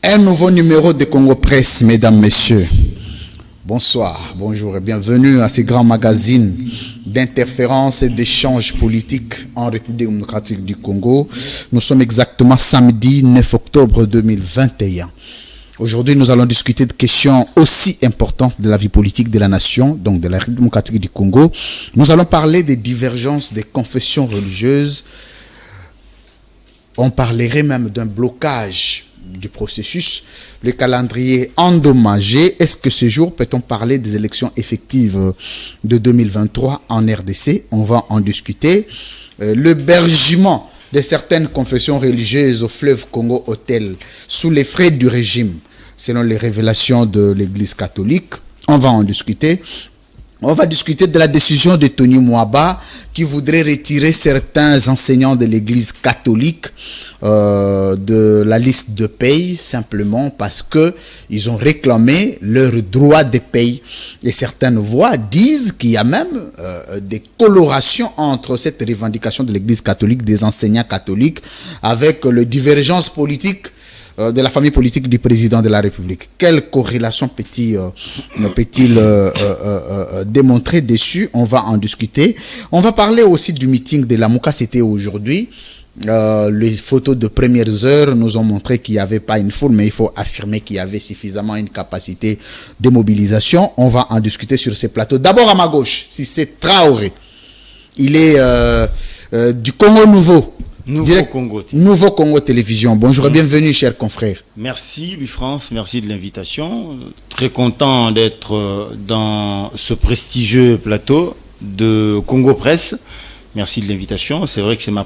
Un nouveau numéro de Congo Presse, mesdames, messieurs. Bonsoir, bonjour et bienvenue à ces grands magazines d'interférence et d'échanges politiques en République démocratique du Congo. Nous sommes exactement samedi 9 octobre 2021. Aujourd'hui, nous allons discuter de questions aussi importantes de la vie politique de la nation, donc de la République démocratique du Congo. Nous allons parler des divergences des confessions religieuses. On parlerait même d'un blocage du processus, le calendrier endommagé. Est-ce que ce jour peut-on parler des élections effectives de 2023 en RDC? On va en discuter. L'hébergement de certaines confessions religieuses au fleuve Congo-Hôtel sous les frais du régime, selon les révélations de l'Église catholique. On va en discuter. On va discuter de la décision de Tony Mwaba qui voudrait retirer certains enseignants de l'Église catholique de la liste de paye simplement parce que ils ont réclamé leur droit de paye. Et certaines voix disent qu'il y a même des colorations entre cette revendication de l'Église catholique, des enseignants catholiques, avec les divergences politiques de la famille politique du président de la République. Quelle corrélation peut-il démontrer dessus? On va en discuter. On va parler aussi du meeting de la Mouka, c'était aujourd'hui. Les photos de premières heures nous ont montré qu'il n'y avait pas une foule, mais il faut affirmer qu'il y avait suffisamment une capacité de mobilisation. On va en discuter sur ces plateaux. D'abord à ma gauche, si c'est Traoré. Il est du Congo Nouveau. Nouveau Congo Télévision. Bonjour et bienvenue, chers confrères. Merci, Louis-France. Merci de l'invitation. Très content d'être dans ce prestigieux plateau de Congo Presse. Merci de l'invitation. C'est vrai que c'est ma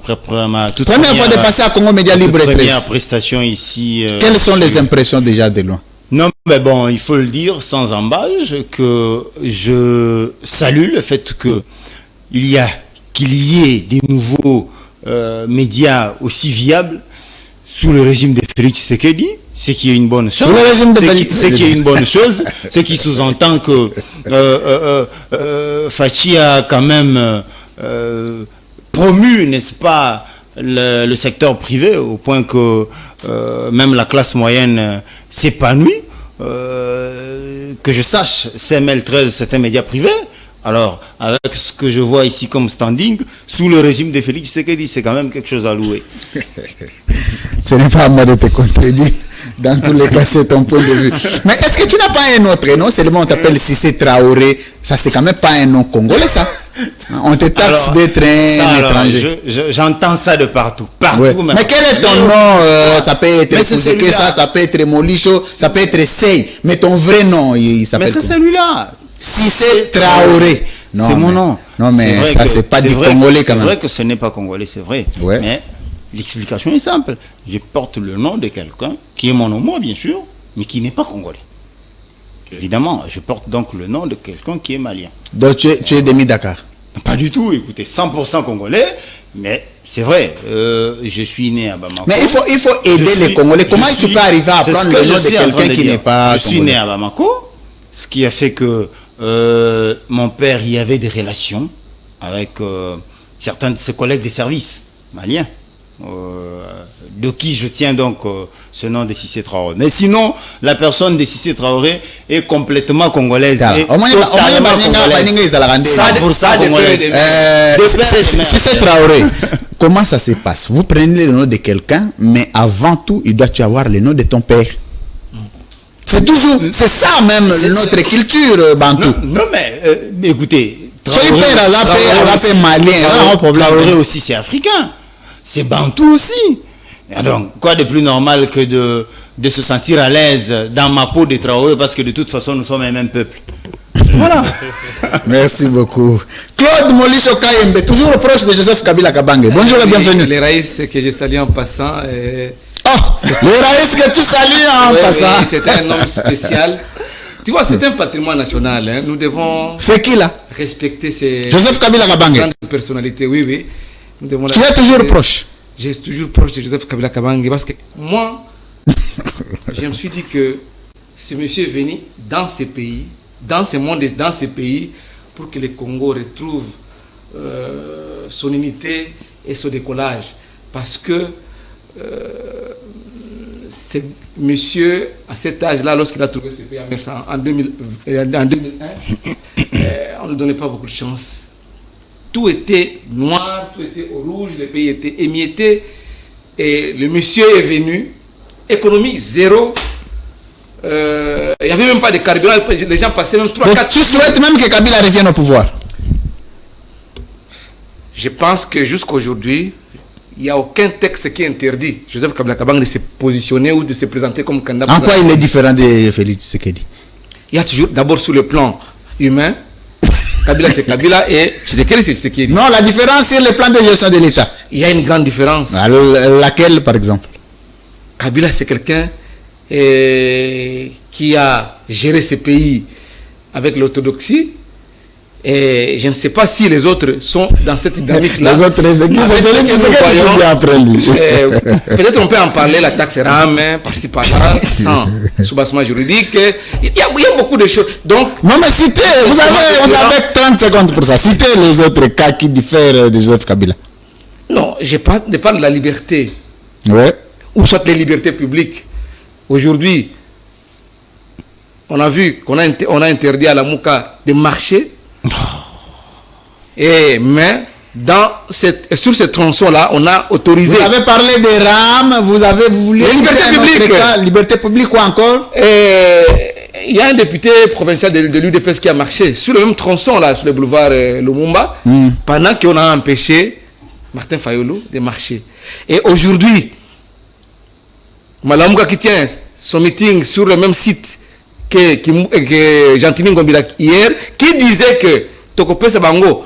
toute première fois de passer à Congo Média Libre et Presse. Première prestation ici. Quelles sont les impressions déjà de loin? Non, mais bon, il faut le dire sans embâche que je salue le fait qu'il y ait des nouveaux médias aussi viables sous le régime de Félix Tshisekedi, c'est qui est une bonne chose. C'est qui est une bonne chose, c'est qui sous-entend que Fachi a quand même promu, n'est-ce pas, le secteur privé au point que même la classe moyenne s'épanouit. Que je sache, CML13 c'est un média privé. Alors, avec ce que je vois ici comme standing, sous le régime de Félix Tshisekedi, c'est quand même quelque chose à louer. Ce n'est pas à moi de te contredire. Dans tous les cas, c'est ton point de vue. Mais est-ce que tu n'as pas un autre nom? Seulement on t'appelle Cissé Traoré. Ça, c'est quand même pas un nom congolais, ça. On te taxe d'être un étranger. J'entends ça de partout. Ouais. Mais quel est ton nom? Ça peut être Fouzeke, ça peut être Molicho, ça peut être Sey. Mais ton vrai nom, il s'appelle. Mais c'est celui-là. Cissé Traoré. C'est mon nom. Non, mais ça, c'est pas du congolais quand même. C'est vrai que ce n'est pas congolais, c'est vrai. Ouais. Mais l'explication est simple. Je porte le nom de quelqu'un qui est mon nom, moi, bien sûr, mais qui n'est pas congolais. Okay. Évidemment, je porte donc le nom de quelqu'un qui est malien. Donc, tu es demi-Dakar? Pas du tout, écoutez, 100% congolais, mais c'est vrai, je suis né à Bamako. Mais il faut aider les Congolais. Comment tu peux arriver à prendre le nom de quelqu'un qui n'est pas congolais? Je suis né à Bamako, ce qui a fait que mon père y avait des relations avec certains de ses collègues des services maliens, de qui je tiens donc ce nom de Cissé Traoré. Mais sinon, la personne de Cissé Traoré est complètement congolaise. Cissé Traoré, comment ça se passe? Vous prenez le nom de quelqu'un, mais avant tout, il doit y avoir le nom de ton père. C'est toujours, c'est ça même notre culture bantou. Non mais écoutez, Traoré aussi c'est africain, c'est bantou aussi. Et donc quoi de plus normal que de se sentir à l'aise dans ma peau de Traoré parce que de toute façon nous sommes un même peuple. Voilà. Merci beaucoup. Claude Molicho Kayembe, toujours proche de Joseph Kabila Kabange. Bonjour et bienvenue. Les raïs que je salue en passant. Le raïs que tu salues en passant. Oui, c'est un homme spécial. Tu vois, c'est un patrimoine national. Hein. Nous devons. C'est qui là? Respecter ces. Joseph Kabila Kabange. Grandes personnalités, oui. Nous devons tu es toujours proche? Je suis toujours proche de Joseph Kabila Kabange parce que moi, je me suis dit que ce monsieur est venu dans ces pays, dans ce monde, dans ces pays, pour que le Congo retrouve son unité et son décollage. Parce que c'est monsieur, à cet âge-là, lorsqu'il a trouvé ce pays en 2001, on ne donnait pas beaucoup de chance. Tout était noir, tout était au rouge, le pays était émietté. Et le monsieur est venu, économie zéro. Il n'y avait même pas de carburant, les gens passaient même 3-4. Tu souhaites même que Kabila revienne au pouvoir? Je pense que jusqu'à aujourd'hui, il n'y a aucun texte qui interdit Joseph Kabila Kabange de se positionner ou de se présenter comme candidat. En quoi il est différent de Félix Tshisekedi? Il y a toujours, d'abord sur le plan humain, Kabila c'est Kabila et Tshisekedi c'est Tshisekedi. Non, la différence c'est le plan de gestion de l'État. Il y a une grande différence. Alors, laquelle par exemple? Kabila c'est quelqu'un qui a géré ce pays avec l'orthodoxie. Et je ne sais pas si les autres sont dans cette dynamique-là. Les autres, c'est qui après lui. Peut-être on peut en parler, la taxe RAM, par-ci par-là, sans soubassement juridique. Il y a beaucoup de choses. Donc, non, mais citez, vous avez 30 secondes pour ça. Citez les autres cas qui diffèrent des autres Kabila. Non, je parle de la liberté. Ouais. Ou soit les libertés publiques. Aujourd'hui, on a vu qu'on a interdit à la Mouka de marcher. Mais sur ce tronçon-là, on a autorisé. Vous avez parlé des rames, vous voulu liberté publique ou encore? Il y a un député provincial de l'UDPS qui a marché sur le même tronçon là, sur le boulevard Lumumba, pendant qu'on a empêché Martin Fayulu de marcher. Et aujourd'hui, Malamuka qui tient son meeting sur le même site que Gentini Ngombila hier, qui disait que Tokope Sabango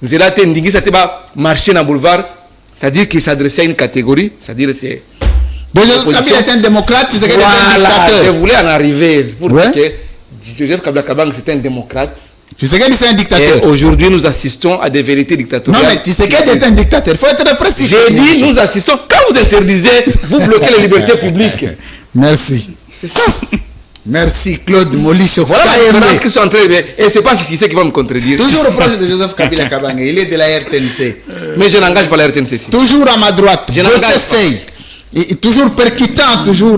Nzelate Ndingi Sateba marcher dans le boulevard, c'est-à-dire qu'il s'adressait à une catégorie, c'est-à-dire c'est. Joseph Kabila est un démocrate, c'est un dictateur. Je voulais en arriver pour dire que Joseph Kabila Kabange c'est un démocrate. Tshisekedi c'est un dictateur. Et aujourd'hui nous assistons à des vérités dictatoriales. Non mais Tshisekedi est un dictateur, il faut être précis. J'ai dit nous assistons, quand vous interdisez, vous bloquez les libertés publiques. Merci. C'est ça. Merci Claude Molicho. Voilà la différence qui sont en train de... Et c'est pas Fississé qui va me contredire. Toujours au proche de Joseph Kabila Kabange, il est de la RTNC. Mais je n'engage pas la RTNC. Toujours à ma droite, Gauthier Sey. Toujours percutant, toujours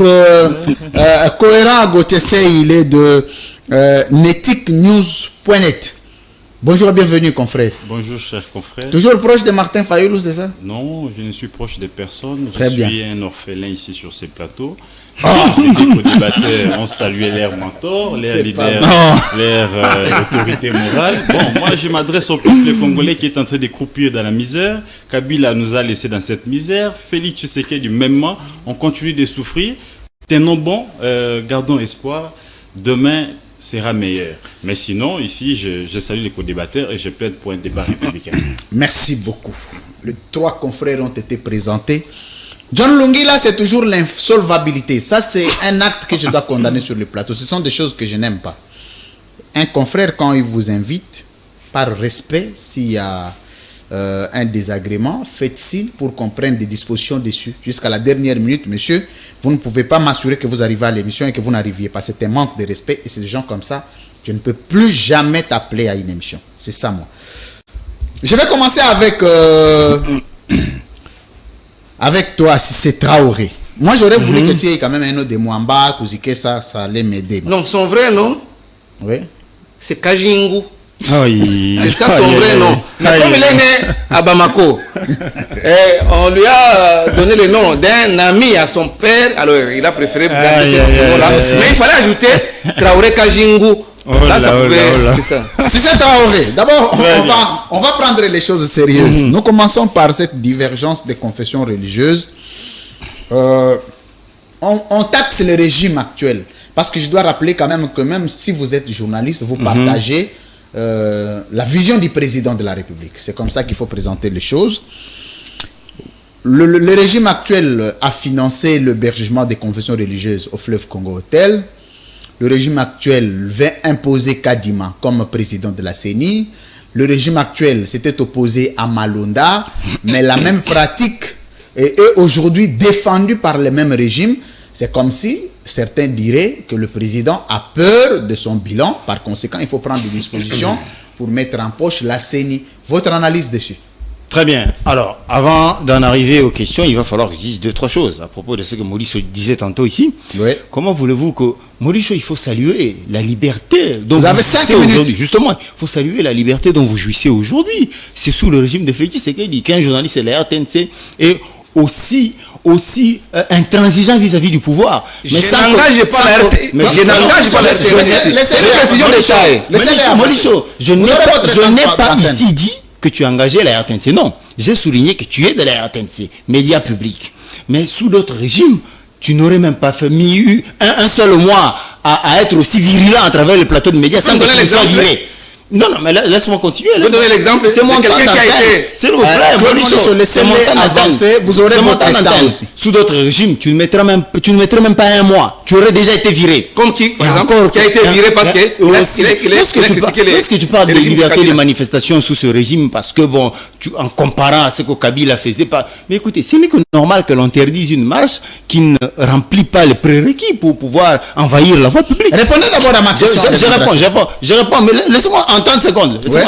cohérent, Gauthier Sey, il est de neticnews.net. Bonjour et bienvenue, confrère. Bonjour, cher confrère. Toujours proche de Martin Fayulu, c'est ça? Non, je ne suis proche de personne. Très bien. Je suis un orphelin ici sur ces plateaux. Les co-débatteurs ont salué leur mentor, leur leader, leur autorité morale. Bon, moi, je m'adresse au peuple congolais qui est en train de croupir dans la misère. Kabila nous a laissés dans cette misère. Félix Tshisekedi, mêmement, on continue de souffrir. Tenons bon, gardons espoir. Demain sera meilleur. Mais sinon, ici, je salue les co-débatteurs et je plaide pour un débat républicain. Merci beaucoup. Les trois confrères ont été présentés. John Lungila, c'est toujours l'insolvabilité. Ça, c'est un acte que je dois condamner sur le plateau. Ce sont des choses que je n'aime pas. Un confrère, quand il vous invite, par respect, s'il y a un désagrément, faites signe pour qu'on prenne des dispositions dessus. Jusqu'à la dernière minute, monsieur, vous ne pouvez pas m'assurer que vous arrivez à l'émission et que vous n'arriviez pas. C'est un manque de respect et c'est des gens comme ça. Je ne peux plus jamais t'appeler à une émission. C'est ça, moi. Je vais commencer avec toi, si c'est Traoré. Moi, j'aurais voulu que tu aies quand même un autre de Mwamba, Kouzike, ça allait m'aider. Non, son vrai nom, oui. c'est Kajingu. Oui. C'est ça son vrai nom. Mais comme il est né à Bamako, on lui a donné le nom d'un ami à son père, alors il a préféré garder ce nom-là. Mais il fallait ajouter Traoré Kajingu. Là, ça pouvait... C'est ça. Si c'est Traoré, d'abord, on va prendre les choses sérieuses. Nous commençons par cette divergence des confessions religieuses. On taxe le régime actuel. Parce que je dois rappeler quand même que même si vous êtes journaliste, vous partagez la vision du président de la République. C'est comme ça qu'il faut présenter les choses. Le régime actuel a financé l'hébergement des confessions religieuses au fleuve Congo Hotel. Le régime actuel veut imposer Kadima comme président de la CENI. Le régime actuel s'était opposé à Malonda, mais la même pratique est aujourd'hui défendue par le même régime. C'est comme si certains diraient que le président a peur de son bilan. Par conséquent, il faut prendre des dispositions pour mettre en poche la CENI. Votre analyse dessus? Très bien. Alors, avant d'en arriver aux questions, il va falloir que je dise 2-3 choses à propos de ce que Maurice disait tantôt ici. Oui. Comment voulez-vous que... Maurice, il faut saluer la liberté dont vous avez 5 minutes aujourd'hui. Justement, il faut saluer la liberté dont vous jouissez aujourd'hui. C'est sous le régime de Félix Tshisekedi qu'un journaliste de la RTNC est aussi intransigeant vis-à-vis du pouvoir. Mais je n'engage pas la RTNC. Je n'engage pas la RTNC. Je n'ai pas ici dit que tu as engagé la RTNC. Non, j'ai souligné que tu es de la RTNC, média public. Mais sous d'autres régimes, tu n'aurais même pas mis un seul mois à être aussi virulent à travers le plateau de médias sans que tu sois viré. Non, mais laisse-moi continuer. Vous donnez l'exemple. C'est mon temps d'antenne. S'il vous plaît, laissez-moi avancer. Vous aurez votre temps aussi. Sous d'autres régimes, tu ne mettrais même pas un mois. Tu aurais déjà été viré. Comme qui, par exemple, qui a été viré parce que est-ce que tu parles de liberté de manifestation sous ce régime parce que bon, en comparant à ce que Kabila faisait pas. Mais écoutez, c'est mieux que normal que l'on interdise une marche qui ne remplit pas les prérequis pour pouvoir envahir la voie publique. Répondez d'abord à ma question. Je réponds, mais laissez-moi en 30 secondes. Ouais.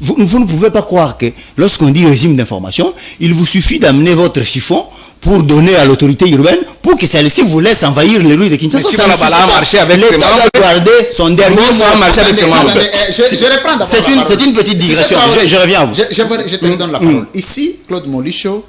Vous ne pouvez pas croire que lorsqu'on dit régime d'information, il vous suffit d'amener votre chiffon pour donner à l'autorité urbaine pour que celle-ci vous laisse envahir les rues de Kinshasa. Mais ça va marcher avec l'État doit garder son dernier mot. Je reprends d'abord. C'est une petite digression. Je reviens à vous. Je te donne la parole. Ici, Claude Molicho,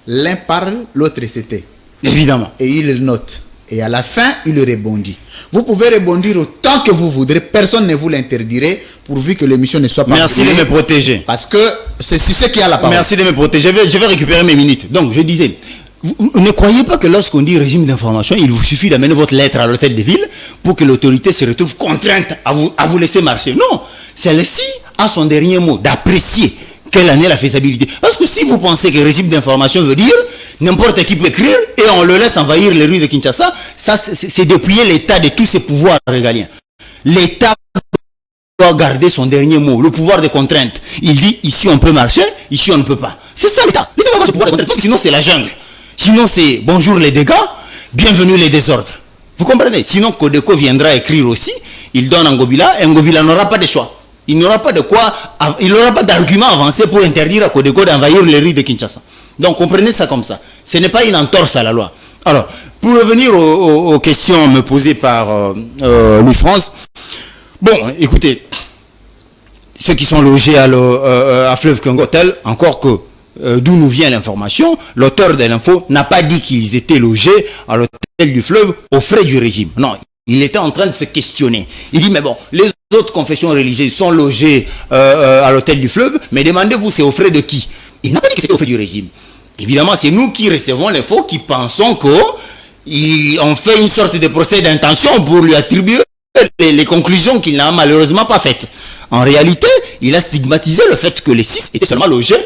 l'un parle, l'autre c'était. Évidemment. Et il note. Et à la fin, il rebondit. Vous pouvez rebondir autant que vous voudrez. Personne ne vous l'interdirait pourvu que l'émission ne soit pas... Merci de me protéger. Parce que c'est ce qui a la parole. Merci de me protéger. Je vais récupérer mes minutes. Donc, je disais, vous ne croyez pas que lorsqu'on dit régime d'information, il vous suffit d'amener votre lettre à l'hôtel de ville pour que l'autorité se retrouve contrainte à vous laisser marcher. Non. Celle-ci a son dernier mot d'apprécier quelle année la faisabilité. Parce que si vous pensez que régime d'information veut dire n'importe qui peut écrire et on le laisse envahir les rues de Kinshasa, ça c'est dépouiller l'État de tous ses pouvoirs régaliens. L'État doit garder son dernier mot, le pouvoir de contrainte. Il dit ici on peut marcher, ici on ne peut pas. C'est ça l'État. L'État doit avoir ce pouvoir de contrainte. Parce que sinon c'est la jungle. Sinon c'est bonjour les dégâts, bienvenue les désordres. Vous comprenez? Sinon Codeco viendra écrire aussi, il donne Ngobila et Ngobila n'aura pas de choix. Il n'aura pas d'argument avancé pour interdire à Codeco d'envahir les rues de Kinshasa. Donc comprenez ça comme ça. Ce n'est pas une entorse à la loi. Alors, pour revenir aux questions me posées par Louis-France, bon, écoutez, ceux qui sont logés à Fleuve Congo Tel, encore que d'où nous vient l'information, l'auteur de l'info n'a pas dit qu'ils étaient logés à l'hôtel du Fleuve aux frais du régime. Non, il était en train de se questionner. Il dit, mais bon, les autres confessions religieuses sont logées à l'hôtel du Fleuve, mais demandez-vous, c'est aux frais de qui? Il n'a pas dit que c'était aux frais du régime. Évidemment, c'est nous qui recevons l'info, qui pensons qu'on fait une sorte de procès d'intention pour lui attribuer les conclusions qu'il n'a malheureusement pas faites. En réalité, il a stigmatisé le fait que les 6 étaient seulement logés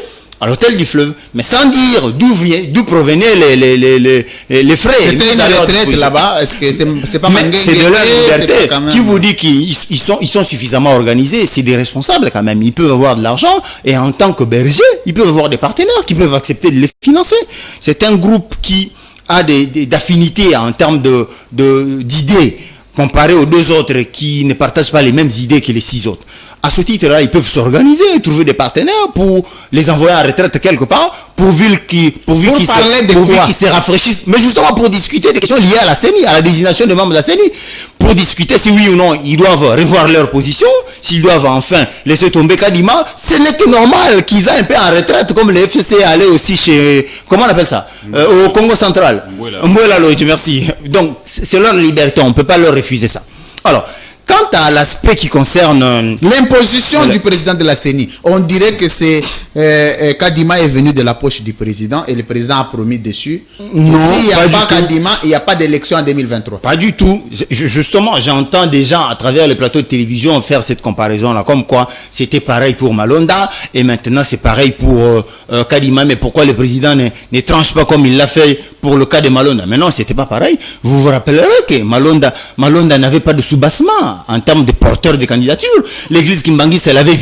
à l'hôtel du Fleuve, mais sans dire d'où provenaient les frais. C'était une retraite là-bas. Est-ce que c'est pas Mangué? C'est de leur liberté. Qui vous dit qu'ils sont suffisamment organisés? C'est des responsables quand même. Ils peuvent avoir de l'argent et en tant que berger, ils peuvent avoir des partenaires qui peuvent accepter de les financer. C'est un groupe qui a d'affinités en termes d'idées comparé aux 2 autres qui ne partagent pas les mêmes idées que les 6 autres. À ce titre-là, ils peuvent s'organiser, trouver des partenaires pour les envoyer en retraite quelque part, pourvu qu'ils se rafraîchissent. Mais justement pour discuter des questions liées à la CENI, à la désignation des membres de la CENI, pour discuter si oui ou non ils doivent revoir leur position, s'ils doivent enfin laisser tomber Kadima. Ce n'est que normal qu'ils aient un peu en retraite, comme le FCC allait aussi chez, comment on appelle ça, au Congo central. Mbouela Lodge, merci. Donc c'est leur liberté, on ne peut pas leur refuser ça. Alors, quant à l'aspect qui concerne l'imposition du président de la CENI, on dirait que c'est Kadima est venu de la poche du président et le président a promis dessus. Non, s'il n'y a pas Kadima, il n'y a pas d'élection en 2023. Pas du tout. Justement, j'entends des gens à travers les plateaux de télévision faire cette comparaison-là, comme quoi c'était pareil pour Malonda et maintenant c'est pareil pour Kadima. Mais pourquoi le président ne tranche pas comme il l'a fait pour le cas de Malonda? Mais non, c'était pas pareil. Vous vous rappellerez que Malonda n'avait pas de soubassement en termes de porteurs de candidature. L'église Kimbangis l'avait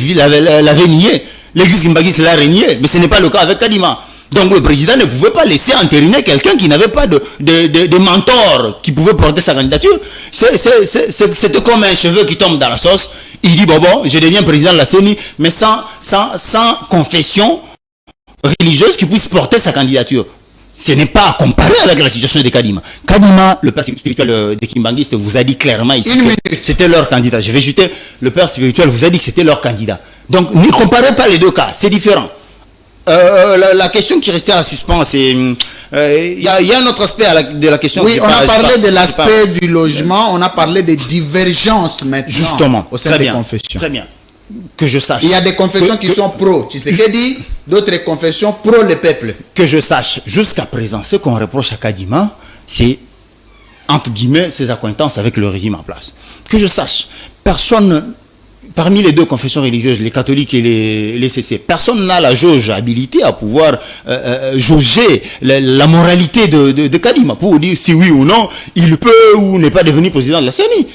nié. L'église Kimbangis l'a renié. Mais ce n'est pas le cas avec Kadima. Donc le président ne pouvait pas laisser entériner quelqu'un qui n'avait pas de mentor qui pouvait porter sa candidature. C'était comme un cheveu qui tombe dans la sauce. Il dit, bon, je deviens président de la CENI, mais sans confession religieuse qui puisse porter sa candidature. Ce n'est pas à comparer avec la situation de Kadima. Kadima, le père spirituel des Kimbanguistes, vous a dit clairement ici que c'était leur candidat. Je vais jeter, le père spirituel vous a dit que c'était leur candidat. Donc, ne comparez pas les deux cas, c'est différent. La question qui restait en suspens, c'est... Il y a un autre aspect de la question. Oui, on a parlé de l'aspect du logement, on a parlé des divergences maintenant. Justement, au sein des confessions. Très bien. Que je sache. Il y a des confessions qui sont pro. Tu sais que dit d'autres confessions pro le peuple. Que je sache, jusqu'à présent, ce qu'on reproche à Kadima, c'est, entre guillemets, ses accointances avec le régime en place. Que je sache, personne, parmi les deux confessions religieuses, les catholiques et les CC, personne n'a la jauge habilité à pouvoir jauger la moralité de Kadima pour dire si oui ou non il peut ou n'est pas devenu président de la CENI.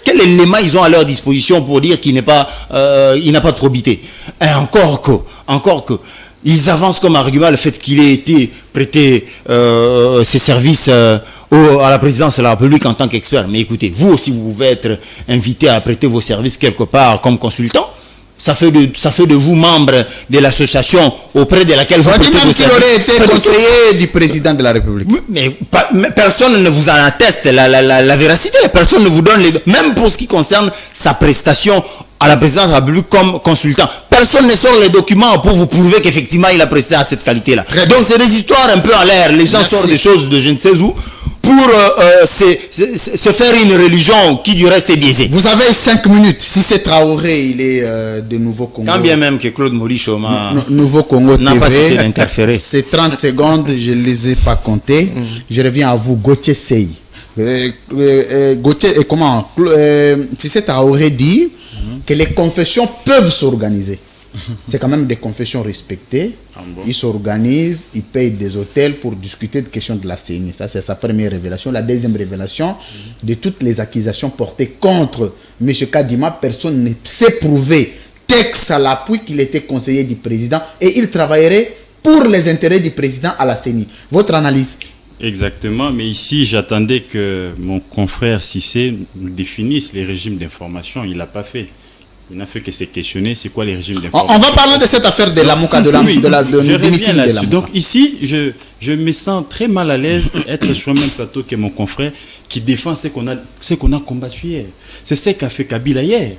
Quel élément ils ont à leur disposition pour dire qu'il n'a pas de probité? Et encore que ils avancent comme argument le fait qu'il ait été prêté ses services à la présidence de la République en tant qu'expert. Mais écoutez, vous aussi, vous pouvez être invité à prêter vos services quelque part comme consultant. Ça fait de vous membre de l'association auprès de laquelle vous prêtez vos services. Il aurait été conseiller du président de la République. Mais personne ne vous en atteste la véracité. Personne ne vous donne même pour ce qui concerne sa prestation à la présidence de la République comme consultant. Personne ne sort les documents pour vous prouver qu'effectivement il a presté à cette qualité-là. Donc c'est des histoires un peu en l'air. Les gens sortent des choses de je ne sais où pour se faire une religion qui du reste est biaisée. Vous avez 5 minutes. Si c'est Traoré, il est de Nouveau Congo. Quand bien même que Claude Maurice Nouveau Congo n'a pas cessé d'interférer. C'est 30 secondes, je ne les ai pas comptées. Je reviens à vous, Gauthier Sey. Gauthier, comment si c'est Traoré dit que les confessions peuvent s'organiser. C'est quand même des confessions respectées. Ils s'organisent, ils payent des hôtels pour discuter de questions de la CENI. Ça, c'est sa première révélation. La deuxième révélation, de toutes les accusations portées contre M. Kadima, personne ne s'est prouvé, texte à l'appui, qu'il était conseiller du président et il travaillerait pour les intérêts du président à la CENI. Votre analyse? Exactement, mais ici, j'attendais que mon confrère Cissé nous définisse les régimes d'information. Il ne l'a pas fait. Il n'a fait que se questionner c'est quoi les régimes d'information. On va parler de cette affaire de la Mouka, de meeting de la Mouka. Donc ici, je me sens très mal à l'aise d'être sur le même plateau que mon confrère qui défend ce qu'on a combattu hier. C'est ce qu'a fait Kabila hier.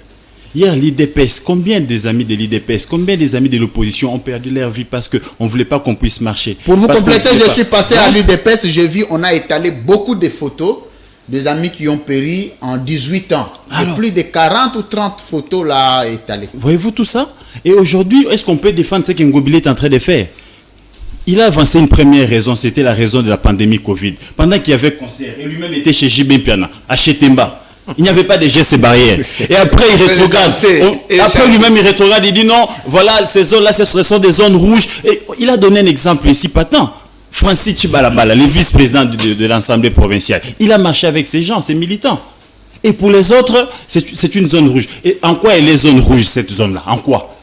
Hier, l'IDPS, combien des amis de l'IDPS, combien des amis de l'opposition ont perdu leur vie parce qu'on ne voulait pas qu'on puisse marcher? Pour vous compléter, je suis passé à l'IDPS, j'ai vu, on a étalé beaucoup de photos des amis qui ont péri en 18 ans. J'ai plus de 40 ou 30 photos là étalées. Voyez-vous tout ça? Et aujourd'hui, est-ce qu'on peut défendre ce qu'Ngobile est en train de faire? Il a avancé une première raison, c'était la raison de la pandémie Covid. Pendant qu'il y avait concert, et lui-même était chez Jibin Piana, à Chetemba. Il n'y avait pas de gestes barrières. Et après, il rétrograde. Après, lui-même, il rétrograde. Il dit non, voilà, ces zones-là, ce sont des zones rouges. Et il a donné un exemple ici, patent. Francis Chibalabala, le vice-président de l'Assemblée provinciale. Il a marché avec ces gens, ces militants. Et pour les autres, c'est une zone rouge. Et en quoi elle est zone rouge, cette zone-là? En quoi?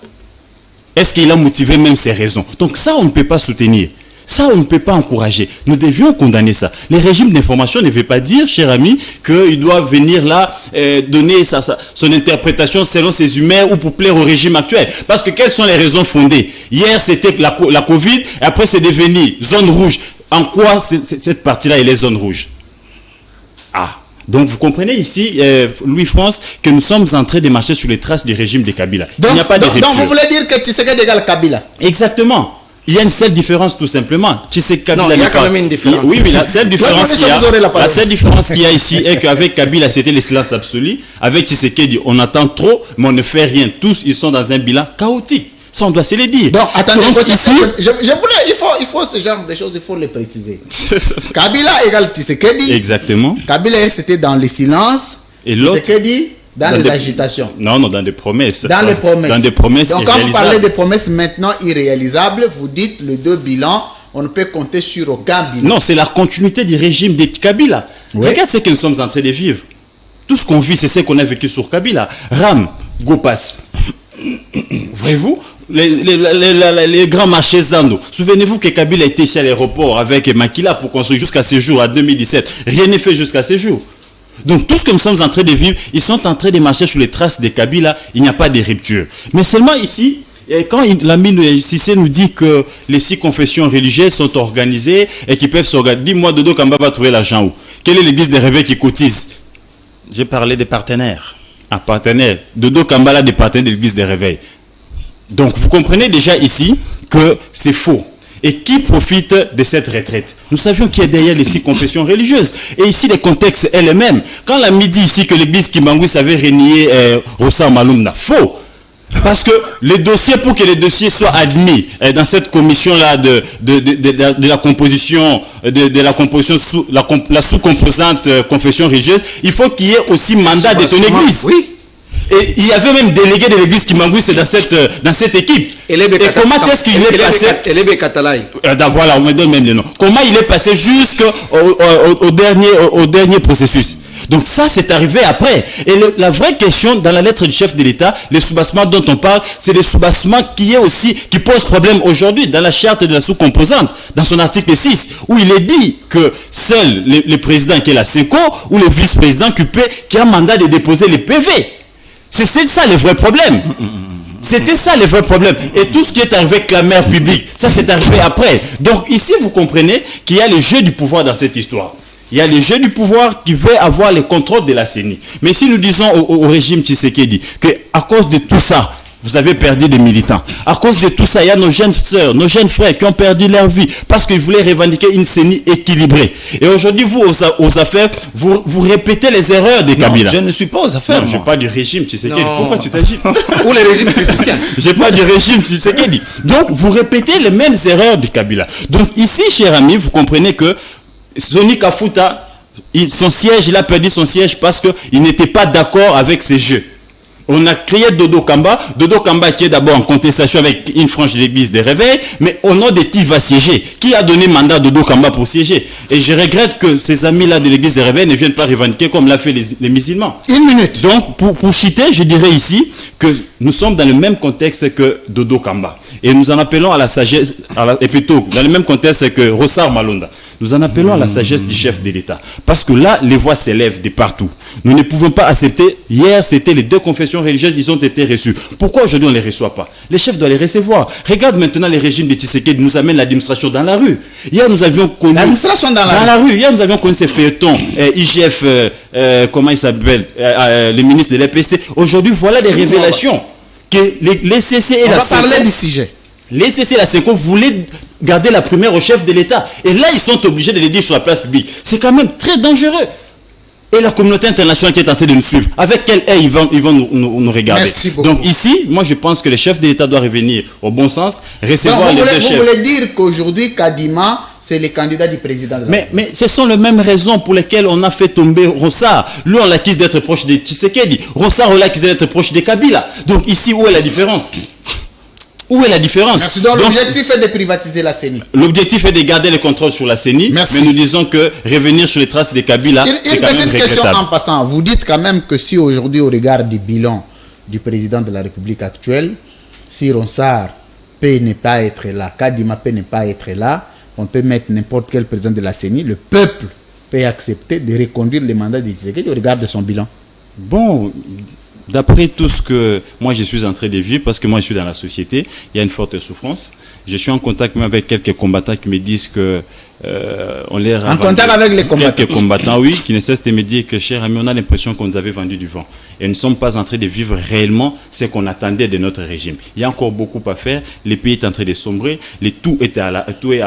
Est-ce qu'il a motivé même ses raisons? Donc ça, on ne peut pas soutenir. Ça, on ne peut pas encourager. Nous devions condamner ça. Les régimes d'information ne veulent pas dire, cher ami, qu'il doit venir là donner son interprétation selon ses humeurs ou pour plaire au régime actuel. Parce que quelles sont les raisons fondées? Hier, c'était la Covid, et après, c'est devenu zone rouge. En quoi cette partie-là, elle est zone rouge? Donc, vous comprenez ici, Louis-France, que nous sommes en train de marcher sur les traces du régime de Kabila. Il n'y a pas de rupture. Donc, vous voulez dire que Tshisekedi égale Kabila? Exactement. Il y a une seule différence tout simplement. Non, il y a quand même une différence. Oui, mais la seule différence qu'il y a ici est qu'avec Kabila, c'était le silence absolu. Avec Tshisekedi, on attend trop, mais on ne fait rien. Tous, ils sont dans un bilan chaotique. Ça, on doit se le dire. Donc, attendez, ici, il faut ce genre de choses, il faut les préciser. Kabila égale Tshisekedi. Exactement. Kabila, c'était dans le silence. Et l'autre, Tshisekedi, dans les agitations. Non, dans des promesses. Dans les promesses. Dans des promesses donc, quand vous parlez des promesses maintenant irréalisables, vous dites les deux bilans, on ne peut compter sur aucun bilan. Non, c'est la continuité du régime de Kabila. Oui. Regarde ce que nous sommes en train de vivre. Tout ce qu'on vit, c'est ce qu'on a vécu sur Kabila. Ram, Gopas. Voyez-vous, les grands marchés Zando. Souvenez-vous que Kabila était ici à l'aéroport avec Makila pour construire jusqu'à ce jour, à 2017. Rien n'est fait jusqu'à ce jour. Donc tout ce que nous sommes en train de vivre, ils sont en train de marcher sur les traces de Kabila, il n'y a pas de rupture. Mais seulement ici, Et quand l'ami Cissé nous dit que les 6 confessions religieuses sont organisées et qui peuvent s'organiser, dis-moi Dodo Kamba va trouver l'argent où? Quelle est l'église des réveils qui cotise? J'ai parlé des partenaires. Un partenaire. Dodo Kamba a des partenaires de l'église des réveils. Donc vous comprenez déjà ici que c'est faux. Et qui profite de cette retraite? Nous savions qui est derrière les 6 confessions religieuses. Et ici, les contextes est le même. Quand la dit ici que l'église Kimbangu savait renier Rossar Malumna, faux. Parce que les dossiers, pour que les dossiers soient admis dans cette commission-là de la composition, la sous-composante confession religieuse, il faut qu'il y ait aussi mandat de ton église. Oui. Et il y avait même délégué de l'église Kimbangu, c'est dans cette équipe. Et comment est-ce qu'il est passé? Voilà, on me donne même le nom. Comment il est passé jusqu'au dernier processus? Donc ça, c'est arrivé après. Et la vraie question dans la lettre du chef de l'État, les soubassements dont on parle, c'est des soubassements qui posent problème aujourd'hui dans la charte de la sous-composante, dans son article 6, où il est dit que seul le président qui est la SECO ou le vice-président qui a mandat de déposer les PV. C'est ça le vrai problème. C'était ça le vrai problème. Et tout ce qui est arrivé avec la mère publique, ça c'est arrivé après. Donc ici, vous comprenez qu'il y a le jeu du pouvoir dans cette histoire. Il y a le jeu du pouvoir qui veut avoir le contrôle de la CENI. Mais si nous disons au régime Tshisekedi qu'à cause de tout ça, vous avez perdu des militants. À cause de tout ça, il y a nos jeunes sœurs, nos jeunes frères qui ont perdu leur vie parce qu'ils voulaient revendiquer une CENI équilibrée. Et aujourd'hui, vous, aux affaires, vous répétez les erreurs de Kabila. Non, je ne suis pas aux affaires. Non, je n'ai pas du régime Tshisekedi. Pourquoi tu t'agis? Ou les régimes chrétiens. J'ai pas du régime Tshisekedi. Donc, vous répétez les mêmes erreurs de Kabila. Donc, ici, chers amis, vous comprenez que Soni Kafuta, son siège, il a perdu son siège parce qu'il n'était pas d'accord avec ces jeux. On a créé Dodo Kamba qui est d'abord en contestation avec une frange de l'église des réveils, mais au nom de qui va siéger? Qui a donné mandat à Dodo Kamba pour siéger? Et je regrette que ces amis-là de l'église des réveils ne viennent pas revendiquer comme l'a fait les musulmans. Une minute. Donc, pour chiter, je dirais ici que nous sommes dans le même contexte que Dodo Kamba. Et nous en appelons à la sagesse, et plutôt dans le même contexte que Rossar Malonda. Nous en appelons à la sagesse du chef de l'État. Parce que là, les voix s'élèvent de partout. Nous ne pouvons pas accepter. Hier, c'était les 2 confessions religieuses, ils ont été reçus. Pourquoi aujourd'hui on ne les reçoit pas? Les chefs doivent les recevoir. Regarde maintenant les régimes de Tshisekedi nous amènent l'administration dans la rue. Hier, nous avions connu... L'administration dans la rue. Hier, nous avions connu ces feuilletons. IGF, comment il s'appelle? Le ministre de l'EPC. Aujourd'hui, voilà des révélations. Que les CC et on la va parler du sujet. Les CC et la SECO voulaient garder la première au chef de l'État. Et là, ils sont obligés de le dire sur la place publique. C'est quand même très dangereux. Et la communauté internationale qui est en train de nous suivre, avec quel œil ils vont nous regarder. Merci beaucoup. Donc ici, moi je pense que le chef de l'État doit revenir au bon sens, recevoir les deux chefs. Vous voulez dire qu'aujourd'hui, Kadima, c'est le candidat du président de la République. Mais ce sont les mêmes raisons pour lesquelles on a fait tomber Rossar. Lui, on l'accuse d'être proche de Tshisekedi. Rossar, on l'accuse d'être proche de Kabila. Donc ici, où est la différence? Où est la différence? Merci. Donc l'objectif est de privatiser la CENI. L'objectif est de garder le contrôle sur la CENI. Merci. Mais nous disons que revenir sur les traces de Kabila, c'est quand même regrettable. Une petite question en passant. Vous dites quand même que si aujourd'hui, au regard du bilan du président de la République actuelle, si Ronsard peut ne pas être là, Kadima peut ne pas être là, on peut mettre n'importe quel président de la CENI, le peuple peut accepter de reconduire le mandat de Tshisekedi au regard de son bilan. Bon, d'après tout ce que moi je suis en train de vivre, parce que moi je suis dans la société, il y a une forte souffrance. Je suis en contact même avec quelques combattants qui me disent que on les en contact avec les combattants. Quelques combattants, oui, qui ne cessent de me dire que, cher ami, on a l'impression qu'on nous avait vendu du vent. Et nous ne sommes pas en train de vivre réellement ce qu'on attendait de notre régime. Il y a encore beaucoup à faire. Le pays est en train de sombrer. Tout est à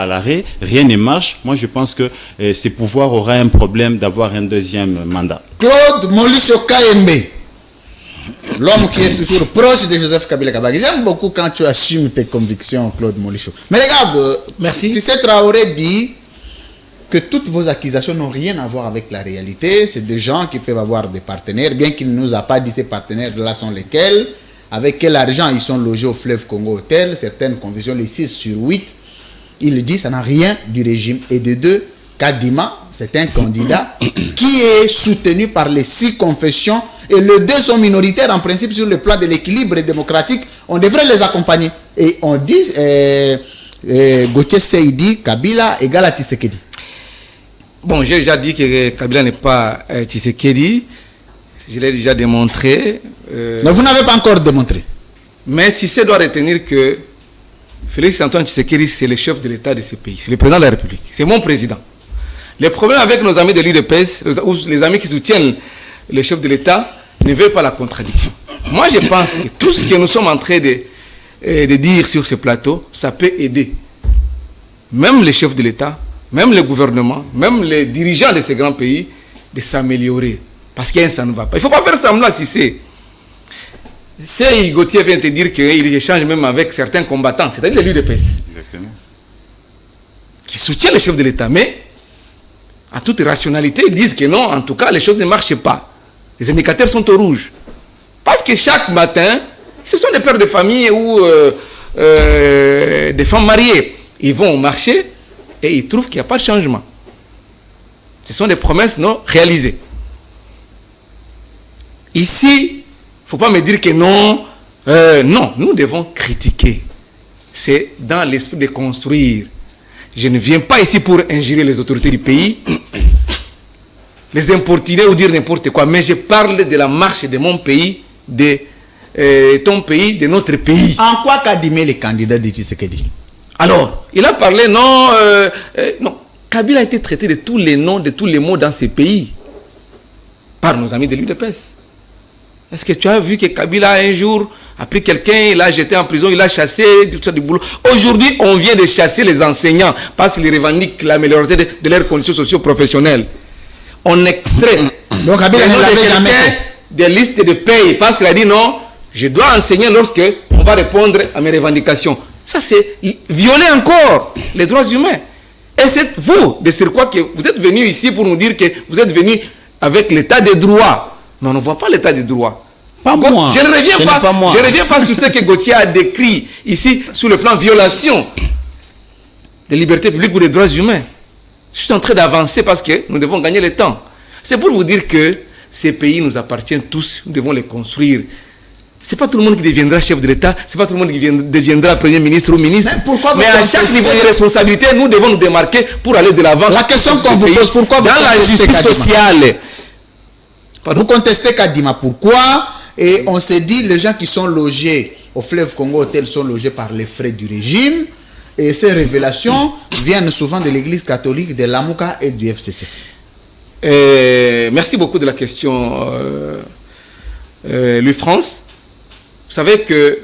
l'arrêt. Rien ne marche. Moi, je pense que ce pouvoir aura un problème d'avoir un deuxième mandat. Claude Molisho Kayembe, l'homme qui est toujours proche de Joseph Kabila Kabange. J'aime beaucoup quand tu assumes tes convictions, Claude Molisho. Mais regarde, merci. Tissé Traoré dit que toutes vos accusations n'ont rien à voir avec la réalité. C'est des gens qui peuvent avoir des partenaires, bien qu'il ne nous a pas dit ces partenaires-là sont lesquels, avec quel argent ils sont logés au fleuve Congo Hôtel, certaines conditions, les 6/8. Il dit que ça n'a rien du régime. Et de deux, Kadima, c'est un candidat qui est soutenu par les 6 confessions et les 2 sont minoritaires en principe sur le plan de l'équilibre démocratique. On devrait les accompagner. Et on dit, Gauthier Seydi, Kabila égale à Tshisekedi. Bon, j'ai déjà dit que Kabila n'est pas Tshisekedi. Je l'ai déjà démontré. Mais vous n'avez pas encore démontré. Mais Cissé doit retenir que Félix Antoine Tshisekedi, c'est le chef de l'État de ce pays. C'est le président de la République. C'est mon président. Les problèmes avec nos amis de l'UDPS, ou les amis qui soutiennent le chef de l'État, ne veulent pas la contradiction. Moi, je pense que tout ce que nous sommes en train de dire sur ce plateau, ça peut aider. Même les chefs de l'État, même le gouvernement, même les dirigeants de ces grands pays, de s'améliorer. Parce que ça ne va pas. Il ne faut pas faire semblant si c'est. C'est Gauthier vient te dire qu'il échange même avec certains combattants, c'est-à-dire les l'UDPS. Exactement. Qui soutiennent le chef de l'État. Mais, à toute rationalité, ils disent que non, en tout cas, les choses ne marchent pas. Les indicateurs sont au rouge. Parce que chaque matin, ce sont des pères de famille ou des femmes mariées. Ils vont au marché et ils trouvent qu'il n'y a pas de changement. Ce sont des promesses non réalisées. Ici, il ne faut pas me dire que non. Non, nous devons critiquer. C'est dans l'esprit de construire. Je ne viens pas ici pour injurer les autorités du pays, les importuner ou dire n'importe quoi, mais je parle de la marche de mon pays, de ton pays, de notre pays. En quoi Kadimé le candidat de Tshisekedi? Alors, il a parlé, non, non. Kabila a été traité de tous les noms, de tous les mots dans ce pays, par nos amis de l'UDPS. Est-ce que tu as vu que Kabila un jour a pris quelqu'un, il l'a jeté en prison, il l'a chassé, tout ça du boulot. Aujourd'hui, on vient de chasser les enseignants parce qu'ils revendiquent l'amélioration de leurs conditions socio-professionnelles. On extrait donc Kabila ne l'avait jamais fait des listes de paye parce qu'il a dit non, je dois enseigner lorsque on va répondre à mes revendications. Ça, c'est violer encore les droits humains. Et c'est vous, de sur quoi que vous êtes venus ici pour nous dire que vous êtes venus avec l'état des droits. Mais on ne voit pas l'état des droits. Pas moi. Je ne reviens pas sur ce que Gauthier a décrit ici sur le plan violation des libertés publiques ou des droits humains. Je suis en train d'avancer parce que nous devons gagner le temps. C'est pour vous dire que ces pays nous appartiennent tous, nous devons les construire. C'est pas tout le monde qui deviendra chef de l'État, c'est pas tout le monde qui deviendra premier ministre ou ministre. Mais à chaque niveau de responsabilité, nous devons nous démarquer pour aller de l'avant. La question qu'on vous pose, pourquoi vous dans la justice sociale? Vous contestez Kadima, pourquoi? Et on s'est dit, les gens qui sont logés au fleuve Congo Hôtel sont logés par les frais du régime. Et ces révélations viennent souvent de l'église catholique, de l'Amouka et du FCC. Merci beaucoup de la question, Louis France. Vous savez que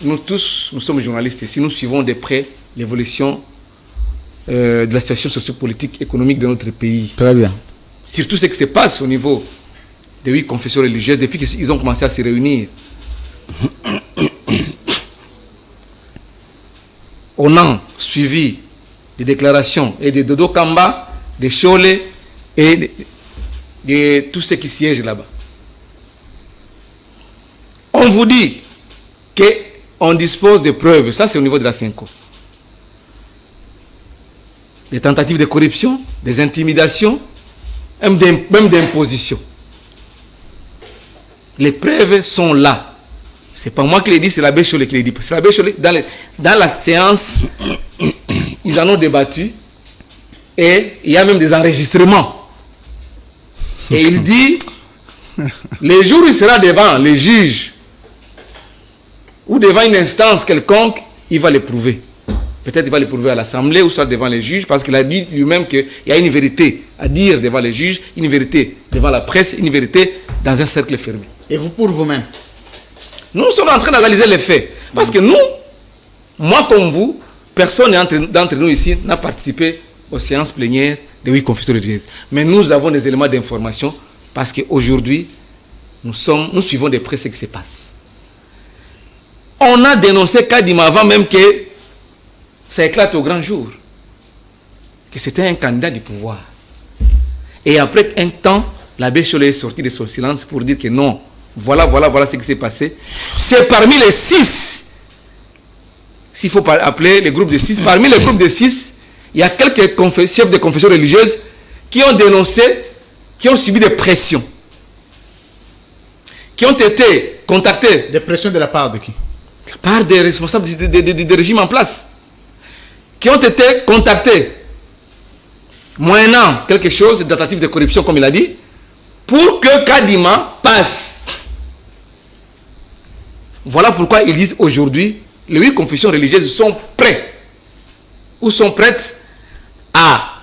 nous tous, nous sommes journalistes ici, nous suivons de près l'évolution de la situation sociopolitique, économique de notre pays. Très bien. Surtout ce qui se passe au niveau des 8 confessions religieuses depuis qu'ils ont commencé à se réunir. On a suivi des déclarations et de Dodo Kamba, des Cholé et de tous ceux qui siègent là-bas. On vous dit qu'on dispose de preuves, ça c'est au niveau de la CENCO. Des tentatives de corruption, des intimidations, même d'imposition. Les preuves sont là. C'est pas moi qui les dis, c'est l'abbé Cholé qui les dit. C'est l'abbé Cholé, dans la séance, ils en ont débattu et il y a même des enregistrements. Et il dit, les jours où il sera devant les juges ou devant une instance quelconque, il va les prouver. Peut-être il va les prouver à l'Assemblée ou soit devant les juges, parce qu'il a dit lui-même qu'il y a une vérité à dire devant les juges, une vérité devant la presse, une vérité dans un cercle fermé. Et vous pour vous-même? Nous sommes en train d'analyser les faits. Parce que nous, moi comme vous, personne d'entre nous ici n'a participé aux séances plénières des 8 confessions religieuses. Mais nous avons des éléments d'information parce qu'aujourd'hui, nous suivons de près ce qui se passe. On a dénoncé Kadima avant même que ça éclate au grand jour. Que c'était un candidat du pouvoir. Et après un temps, l'abbé Cholé est sorti de son silence pour dire que non, voilà ce qui s'est passé. C'est parmi les 6, s'il faut appeler les groupes de 6, parmi les groupes de 6, il y a quelques chefs de confession religieuse qui ont dénoncé, qui ont subi des pressions, qui ont été contactés. Des pressions de la part de qui? De la part des responsables du régime en place, qui ont été contactés, moyennant quelque chose, de tentative de corruption comme il a dit, pour que Kadima passe. Voilà pourquoi ils disent aujourd'hui, les 8 confessions religieuses sont prêtes ou sont prêtes à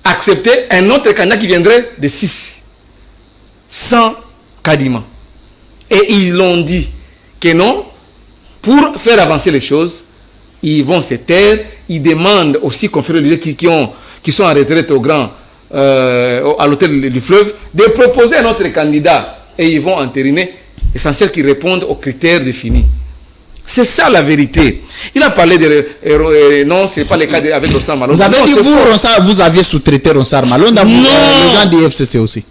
accepter un autre candidat qui viendrait de 6 sans Kadima. Et ils ont dit que non, pour faire avancer les choses, ils vont se taire. Ils demandent aussi confrères religieux qui sont en retraite à l'hôtel du fleuve de proposer un autre candidat. Et ils vont entériner, essentiel qu'ils répondent aux critères définis. C'est ça la vérité. Il a parlé de... non, ce n'est pas le cas avec Ronsard Malonda. Vous avez dit, vous aviez sous-traité Ronsard Malonda, les gens du FCC aussi.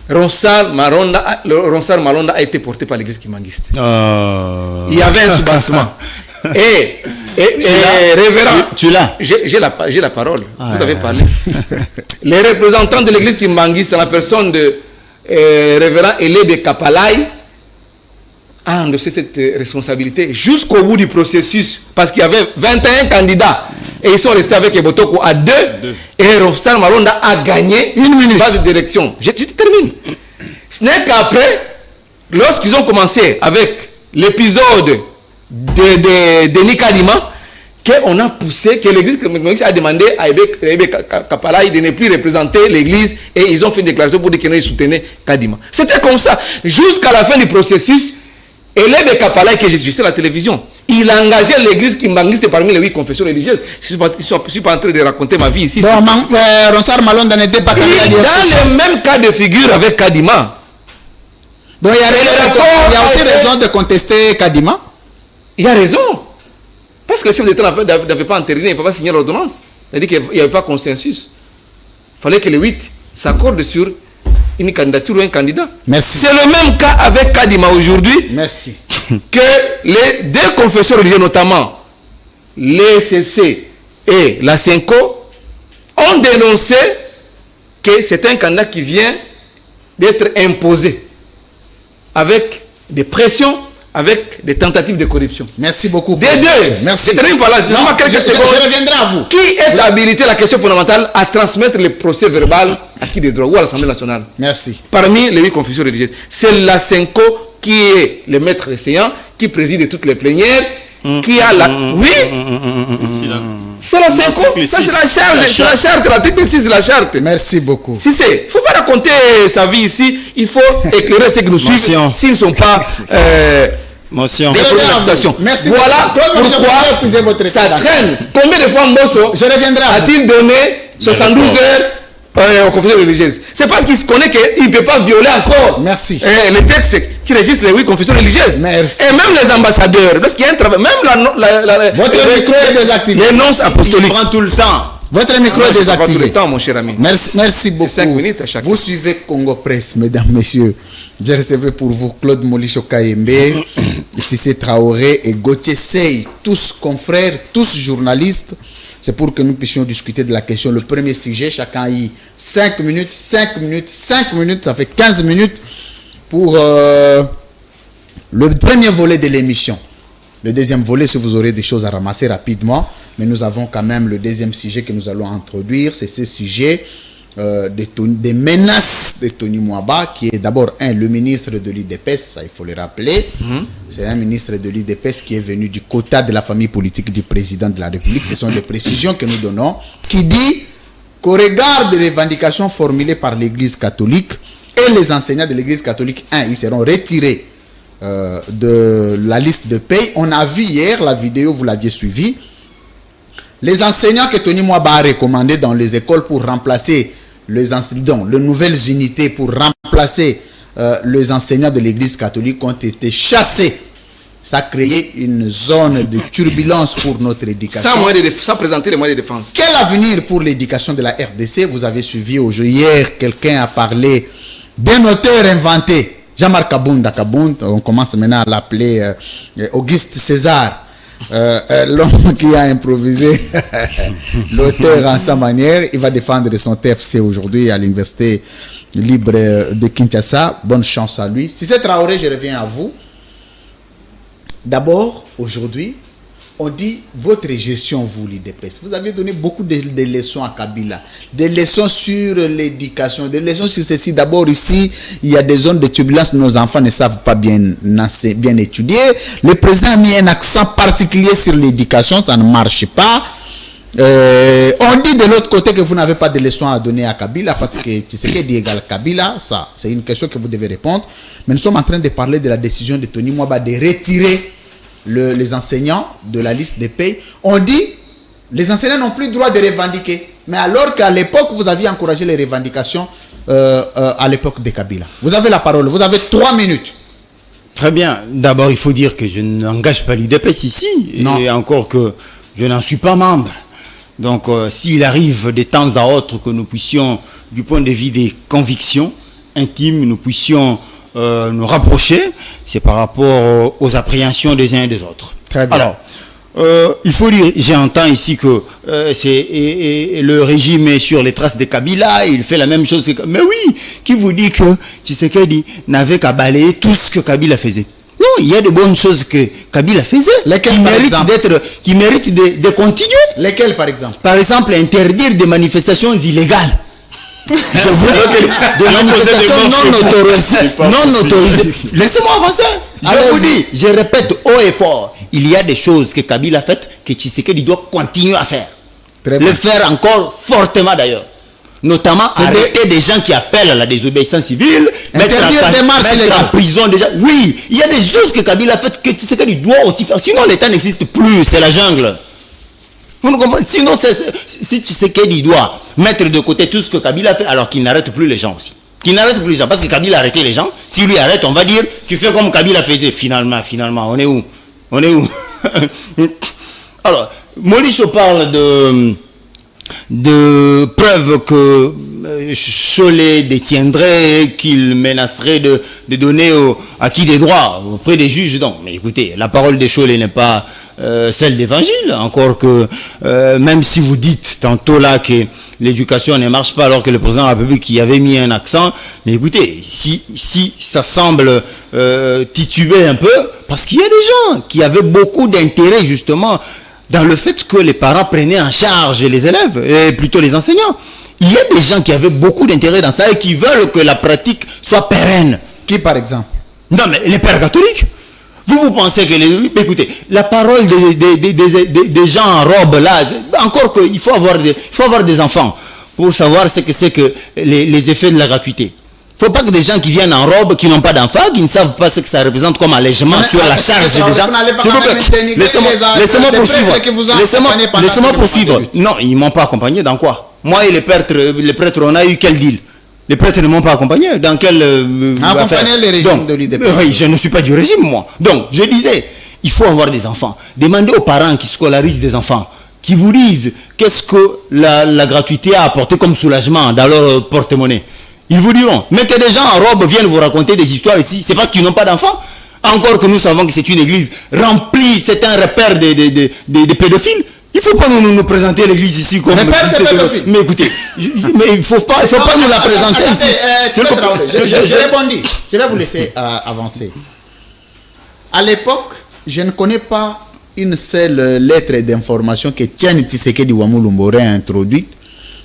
Ronsard Malonda a été porté par l'église kimangiste. Il y avait un soubassement. Et révérend, tu l'as. J'ai la parole. Vous avez parlé. Les représentants de l'église kimangiste, en la personne de révérend Elebe Kapalai, a endossé cette responsabilité jusqu'au bout du processus, parce qu'il y avait 21 candidats et ils sont restés avec Ebotoko à 2 et Ronsard Malonda a gagné une phase d'élection. Je termine. Ce n'est qu'après, lorsqu'ils ont commencé avec l'épisode de Denis Kadima, qu'on a poussé, que l'église a demandé à Ebe Kapalai de ne plus représenter l'église et ils ont fait une déclaration pour dire qu'ils soutenaient Kadima. C'était comme ça. Jusqu'à la fin du processus, Elebe Kapalai, que j'ai suivi sur la télévision, il a engagé l'église kimbangiste parmi les 8 confessions religieuses. Je ne suis pas en train de raconter ma vie ici. Bon, Ronsard Malonda n'était pas candidat. Dans le même cas de figure avec Kadima. Donc il y a aussi raison de contester Kadima. Il y a raison. Parce que si on n'avait pas entériné, il ne faut pas signer l'ordonnance. C'est-à-dire qu'il n'y avait pas consensus. Il fallait que les 8 s'accordent sur une candidature ou un candidat. Merci. C'est le même cas avec Kadima aujourd'hui. Merci. Que les 2 confessions religieuses, notamment l'ECC et la CENCO, ont dénoncé que c'est un candidat qui vient d'être imposé avec des pressions, avec des tentatives de corruption. Merci beaucoup. Des 2. Merci. Je reviendrai à vous. Qui est habilité, la question fondamentale, à transmettre le procès verbal à qui des droits ou à l'Assemblée nationale? Merci. Parmi les 8 confessions religieuses, c'est la CENCO qui est le maître essayant, qui préside toutes les plénières, qui a la... Oui, c'est la CENCO. Ça, c'est la charge. C'est la charte. L'article 6, c'est la charte. Merci beaucoup. Si c'est... Il ne faut pas raconter sa vie ici. Il faut éclairer ceux qui nous suivent s'ils ne sont pas... Motion. Merci. Voilà pourquoi ça traîne. Combien de fois Mbosso a-t-il donné 72 heures aux confessions religieuses? C'est parce qu'il se connaît qu'il ne peut pas violer encore les textes qui régissent les 8 confessions religieuses. Merci. Et même les ambassadeurs, parce qu'il y a un travail, même votre micro est désactivé. Les nonces apostoliques. Il prend tout le temps. Votre micro est désactivé. Tout le temps, mon cher ami. Merci beaucoup. 5 minutes à chaque Vous suivez Congo Presse, mesdames, messieurs. J'ai recevé pour vous Claude Molicho Kayembe, Cissé Traoré et Gauthier Sey, tous confrères, tous journalistes. C'est pour que nous puissions discuter de la question. Le premier sujet, chacun a eu 5 minutes, 5 minutes, 5 minutes, ça fait 15 minutes pour le premier volet de l'émission. Le deuxième volet, si vous aurez des choses à ramasser rapidement, mais nous avons quand même le deuxième sujet que nous allons introduire, c'est ce sujet des menaces de Tony Mwaba, qui est d'abord le ministre de l'UDPS, ça il faut le rappeler. C'est un ministre de l'UDPS qui est venu du quota de la famille politique du président de la République. Ce sont des précisions que nous donnons, qui dit qu'au regard des revendications formulées par l'Église catholique et les enseignants de l'Église catholique, ils seront retirés de la liste de paye. On a vu hier la vidéo, vous l'aviez suivi. Les enseignants que Tony Mwaba a recommandés dans les écoles pour remplacer les nouvelles unités pour remplacer les enseignants de l'Église catholique ont été chassés. Ça a créé une zone de turbulence pour notre éducation. Sans présenter les moyens de défense. Quel avenir pour l'éducation de la RDC? Vous avez suivi hier, quelqu'un a parlé d'un auteur inventé. Jean-Marc Kabunda, on commence maintenant à l'appeler Auguste César. L'homme qui a improvisé l'auteur en sa manière, il va défendre son TFC aujourd'hui à l'université libre de Kinshasa. Bonne chance à lui. Si c'est Traoré, je reviens à vous. D'abord, aujourd'hui, on dit votre gestion, vous, l'IDPS, vous avez donné beaucoup de leçons à Kabila, des leçons sur l'éducation, des leçons sur ceci. D'abord, ici, il y a des zones de turbulence, nos enfants ne savent pas bien étudier. Le président a mis un accent particulier sur l'éducation, ça ne marche pas. On dit de l'autre côté que vous n'avez pas de leçons à donner à Kabila, parce que Tshisekedi égale Kabila, ça, c'est une question que vous devez répondre. Mais nous sommes en train de parler de la décision de Tony Mwaba de retirer les enseignants de la liste des pays. On dit les enseignants n'ont plus le droit de revendiquer. Mais alors qu'à l'époque, vous aviez encouragé les revendications à l'époque de Kabila. Vous avez la parole, vous avez 3 minutes. Très bien. D'abord, il faut dire que je n'engage pas l'UDPS ici. Non. Et encore que je n'en suis pas membre. Donc, s'il arrive de temps à autre que nous puissions, du point de vue des convictions intimes, nous puissions nous rapprocher, c'est par rapport aux appréhensions des uns et des autres. Très bien. Alors, il faut dire, j'entends ici que le régime est sur les traces de Kabila, il fait la même chose que... Mais oui, qui vous dit que Tshisekedi n'avait qu'à balayer tout ce que Kabila faisait? Non, il y a de bonnes choses que Kabila faisait, lesquelles, qui méritent de continuer. Lesquelles, par exemple? Par exemple, interdire des manifestations illégales. Je vous dis des manifestations non autorisées. Laissez-moi avancer. Je vous dis, je répète haut et fort, il y a des choses que Kabila a faites que Tshisekedi doit continuer à faire. Le faire encore fortement d'ailleurs. Notamment arrêter des gens qui appellent à la désobéissance civile, mettre en prison déjà. Oui, il y a des choses que Kabila a faites que Tshisekedi doit aussi faire. Sinon l'État n'existe plus, c'est la jungle. Sinon, si Tshisekedi doit mettre de côté tout ce que Kabila fait, alors qu'il n'arrête plus les gens aussi. Qu'il n'arrête plus les gens, parce que Kabila a arrêté les gens. Si lui arrête, on va dire, tu fais comme Kabila faisait. Finalement, on est où? Alors, Molicho parle de preuves que Cholet détiendrait, qu'il menacerait de donner à qui des droits auprès des juges. Non, mais écoutez, la parole de Cholet n'est pas celle d'évangile, encore que même si vous dites tantôt là que l'éducation ne marche pas alors que le président de la République y avait mis un accent, mais écoutez, si ça semble tituber un peu, parce qu'il y a des gens qui avaient beaucoup d'intérêt justement dans le fait que les parents prenaient en charge les élèves, et plutôt les enseignants. Il y a des gens qui avaient beaucoup d'intérêt dans ça et qui veulent que la pratique soit pérenne. Qui, par exemple? Non, mais les pères catholiques. Vous pensez que écoutez, la parole des gens en robe là, encore qu'il faut avoir des enfants pour savoir ce que c'est que les effets de la gratuité. Il ne faut pas que des gens qui viennent en robe, qui n'ont pas d'enfants, qui ne savent pas ce que ça représente comme allègement sur la charge des gens. Laissez-moi poursuivre. Non, ils ne m'ont pas accompagné dans quoi? Moi et les prêtres, on a eu quel deal? Les prêtres ne m'ont pas accompagné. Dans quel accompagner les régimes de l'UDPS. Oui, je ne suis pas du régime, moi. Donc, je disais, il faut avoir des enfants. Demandez aux parents qui scolarisent des enfants, qui vous disent qu'est-ce que la gratuité a apporté comme soulagement dans leur porte-monnaie. Ils vous diront. Mais que des gens en robe viennent vous raconter des histoires ici, c'est parce qu'ils n'ont pas d'enfants. Encore que nous savons que c'est une église remplie, c'est un repère des pédophiles. Il ne faut pas nous présenter l'église ici comme... Mais écoutez, mais il ne faut pas nous la présenter ici. Je répondis. Je vais vous laisser avancer. À l'époque, je ne connais pas une seule lettre d'information que Tiani Tshisekedi Wamulumbo aurait introduite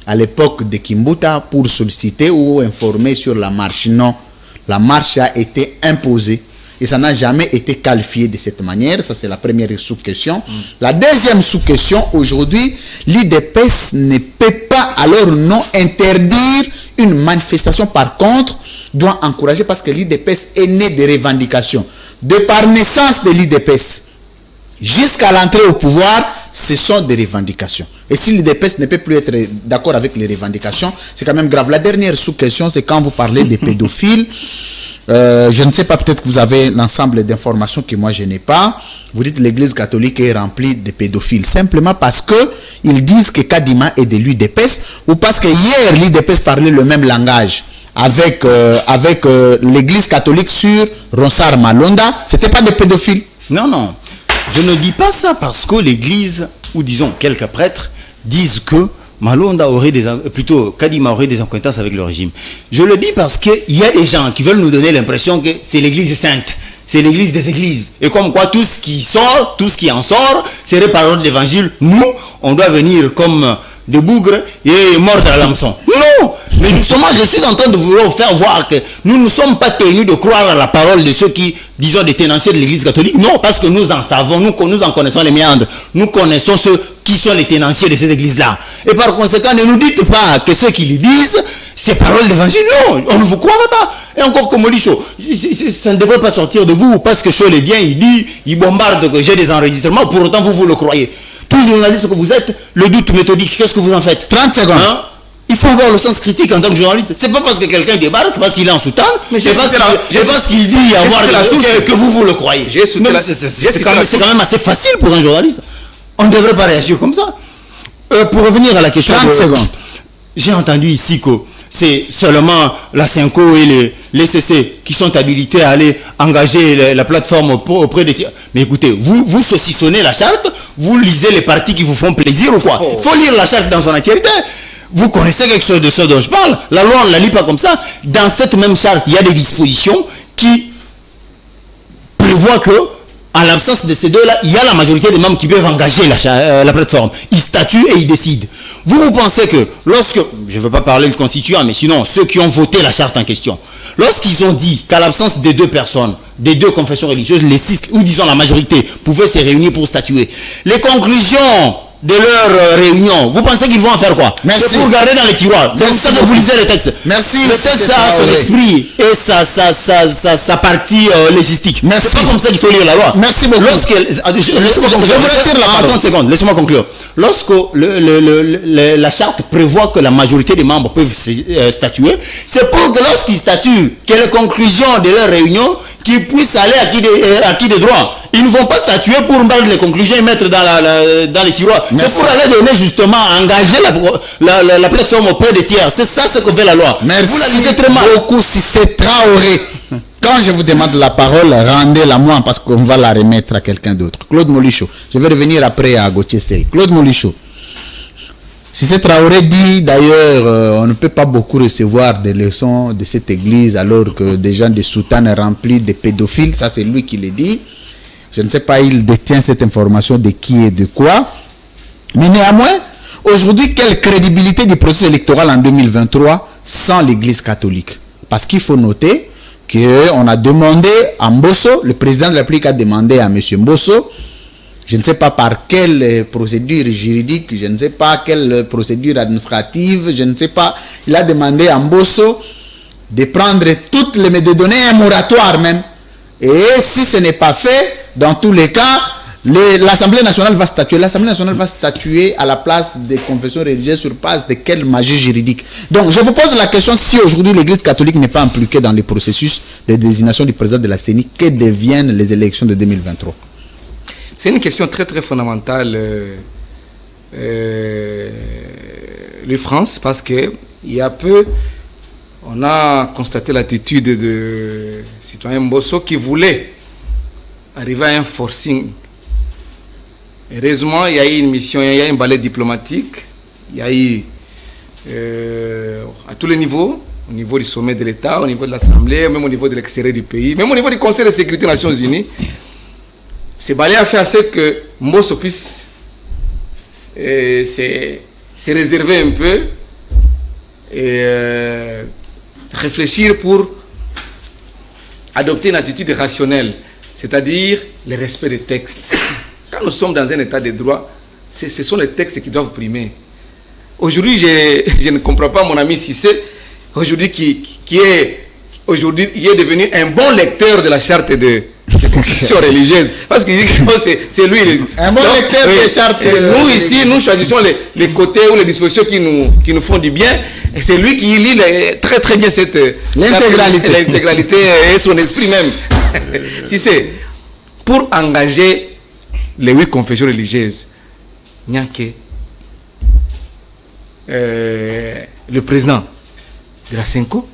à l'époque de Kimbuta pour solliciter ou informer sur la marche. Non, la marche a été imposée. Et ça n'a jamais été qualifié de cette manière. Ça, c'est la première sous-question. La deuxième sous-question, aujourd'hui, l'IDPS ne peut pas, alors non, interdire une manifestation. Par contre, doit encourager, parce que l'IDPS est né de revendications. De par naissance de l'IDPS, jusqu'à l'entrée au pouvoir, ce sont des revendications. Et si l'IDPS ne peut plus être d'accord avec les revendications, c'est quand même grave. La dernière sous-question, c'est quand vous parlez des pédophiles. Je ne sais pas, peut-être que vous avez l'ensemble d'informations que moi je n'ai pas. Vous dites que l'église catholique est remplie de pédophiles simplement parce qu'ils disent que Kadima est de l'UDPS, ou parce que hier l'UDPS parlait le même langage avec l'église catholique sur Ronsard Malonda. C'était pas des pédophiles. Non, je ne dis pas ça parce que l'église, ou disons quelques prêtres, disent que Malonda aurait plutôt Kadima aurait des acquaintances avec le régime. Je le dis parce qu'il y a des gens qui veulent nous donner l'impression que c'est l'église sainte, c'est l'église des églises. Et comme quoi tout ce qui sort, tout ce qui en sort, c'est les paroles de l'évangile. Nous, on doit venir comme des bougres et mordre à l'hameçon. Non! Mais justement, je suis en train de vous faire voir que nous ne sommes pas tenus de croire à la parole de ceux qui, disons, des tenanciers de l'église catholique. Non, parce que nous en savons, nous en connaissons les méandres. Nous connaissons ceux qui sont les tenanciers de ces églises-là. Et par conséquent, ne nous dites pas que ceux qui les disent, c'est parole d'évangile. Non, on ne vous croira pas. Et encore comme Olicho, ça ne devrait pas sortir de vous, parce que Cholet vient, il dit, il bombarde que j'ai des enregistrements, pour autant vous le croyez. Tout journaliste que vous êtes, le doute méthodique, qu'est-ce que vous en faites? 30 secondes. Hein? Il faut avoir le sens critique en tant que journaliste. C'est pas parce que quelqu'un débarque, parce qu'il est en soutane, mais c'est parce qu'il dit avoir que vous le croyez. C'est quand même assez facile pour un journaliste. On ne devrait pas réagir comme ça. Pour revenir à la question 30 secondes. J'ai entendu ici que c'est seulement la Cinco et les CC qui sont habilités à aller engager la plateforme auprès des tiers. Mais écoutez, vous saucissonnez la charte, vous lisez les parties qui vous font plaisir ou quoi? Il faut lire la charte dans son entièreté. Vous connaissez quelque chose de ce dont je parle? La loi, on ne la lit pas comme ça. Dans cette même charte, il y a des dispositions qui prévoient que, en l'absence de ces deux-là, il y a la majorité des membres qui peuvent engager la plateforme. Ils statuent et ils décident. Vous pensez que lorsque, je ne veux pas parler du constituant, mais sinon, ceux qui ont voté la charte en question, lorsqu'ils ont dit qu'à l'absence des deux personnes, des deux confessions religieuses, les 6, ou disons la majorité, pouvaient se réunir pour statuer, les conclusions de leur réunion, vous pensez qu'ils vont en faire quoi? C'est pour garder dans les tiroirs. C'est comme ça que vous lisez les textes. Merci. Le texte a son esprit et sa partie légistique. C'est pas comme ça qu'il faut lire la loi. Merci beaucoup. Je retire la parole. 30 secondes, laissez-moi conclure. Lorsque la charte prévoit que la majorité des membres peuvent statuer, c'est pour que lorsqu'ils statuent, que les conclusions de leur réunion, qu'ils puissent aller à qui de droit. Ils ne vont pas statuer pour prendre les conclusions et mettre dans les tiroirs. C'est pour aller donner justement, engager la plateforme auprès des tiers. C'est ça ce que fait la loi. Merci. Vous la lisez très mal. Beaucoup si c'est Traoré. Quand je vous demande la parole, rendez-la moi parce qu'on va la remettre à quelqu'un d'autre. Claude Molicho. Je vais revenir après à Gauthier Sey. Claude Molicho. Si c'est Traoré dit, d'ailleurs, on ne peut pas beaucoup recevoir des leçons de cette église alors que des gens des soutanes remplis de pédophiles, ça c'est lui qui le dit. Je ne sais pas, il détient cette information de qui et de quoi. Mais néanmoins, aujourd'hui, quelle crédibilité du processus électoral en 2023 sans l'église catholique? Parce qu'il faut noter qu'on a demandé à Mbosso, le président de la République a demandé à M. Mbosso, je ne sais pas par quelle procédure juridique, je ne sais pas quelle procédure administrative, je ne sais pas, il a demandé à Mbosso de prendre toutes les de donner un moratoire même. Et si ce n'est pas fait, dans tous les cas, l'Assemblée nationale va statuer. L'Assemblée nationale va statuer à la place des confessions religieuses sur base de quelle magie juridique. Donc, je vous pose la question, si aujourd'hui l'Église catholique n'est pas impliquée dans les processus de désignation du président de la CENI, que deviennent les élections de 2023? C'est une question très très fondamentale, le France, parce que il y a peu, on a constaté l'attitude de citoyen Mbosso qui voulait arriver à un forcing. Heureusement, il y a eu une mission, il y a eu un balai diplomatique, il y a eu à tous les niveaux, au niveau du sommet de l'État, au niveau de l'Assemblée, même au niveau de l'extérieur du pays, même au niveau du Conseil de sécurité des Nations Unies. Ce balai a fait à ce que Mbosso puisse se réserver un peu et réfléchir pour adopter une attitude rationnelle, c'est-à-dire le respect des textes. Quand nous sommes dans un état de droit, ce sont les textes qui doivent primer. Aujourd'hui, je ne comprends pas mon ami Cissé, aujourd'hui qui est devenu un bon lecteur de la charte de confession religieuse, parce qu'il dit que c'est lui un bon lecteur de charte. Nous ici, nous choisissons les côtés ou les dispositions qui nous font du bien, et c'est lui qui lit très très bien cette l'intégralité et son esprit même. Si c'est pour engager les 8 confessions religieuses, il n'y a que le président de la Cinco,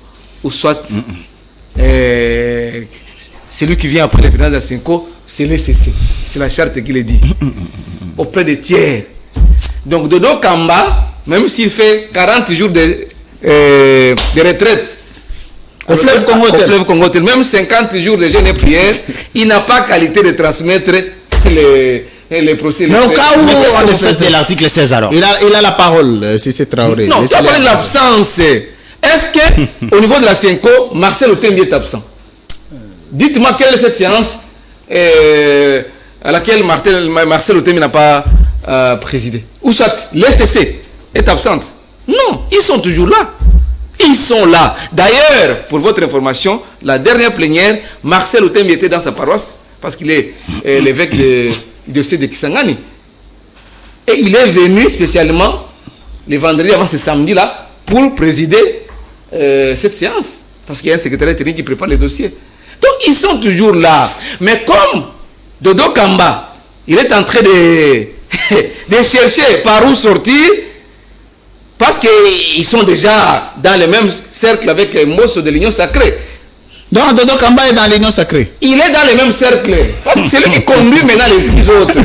ou soit celui qui vient après le président de la Cinco, c'est le CC. C'est la charte qui le dit. Auprès des tiers. Donc, Dodo Kamba même s'il fait 40 jours de retraite, au fleuve Congo-Tel, même 50 jours de jeûne et prière, il n'a pas qualité de transmettre les procès. Mais au cas où on fait, c'est l'article 16 alors. Il a la parole, si c'est Traoré. Non, tu as parlé de l'absence. Est-ce que au niveau de la CENCO, Marcel Otembi est absent? Dites-moi quelle est cette séance à laquelle Marcel Otembi n'a pas présidé. Ou soit l'STC est absente. Non, ils sont toujours là. Ils sont là. D'ailleurs, pour votre information, la dernière plénière, Marcel Otembi était dans sa paroisse parce qu'il est l'évêque du diocèse de Kisangani. Et il est venu spécialement le vendredi avant ce samedi-là pour présider cette séance. Parce qu'il y a un secrétaire technique qui prépare les dossiers. Donc, ils sont toujours là. Mais comme Dodo Kamba, il est en train de chercher par où sortir, parce qu'ils sont déjà dans le même cercle avec Mosso de l'Union Sacrée. Donc, Dodo Kamba est dans l'Union Sacrée. Il est dans le même cercle. Parce que c'est lui qui conduit maintenant les 6 autres.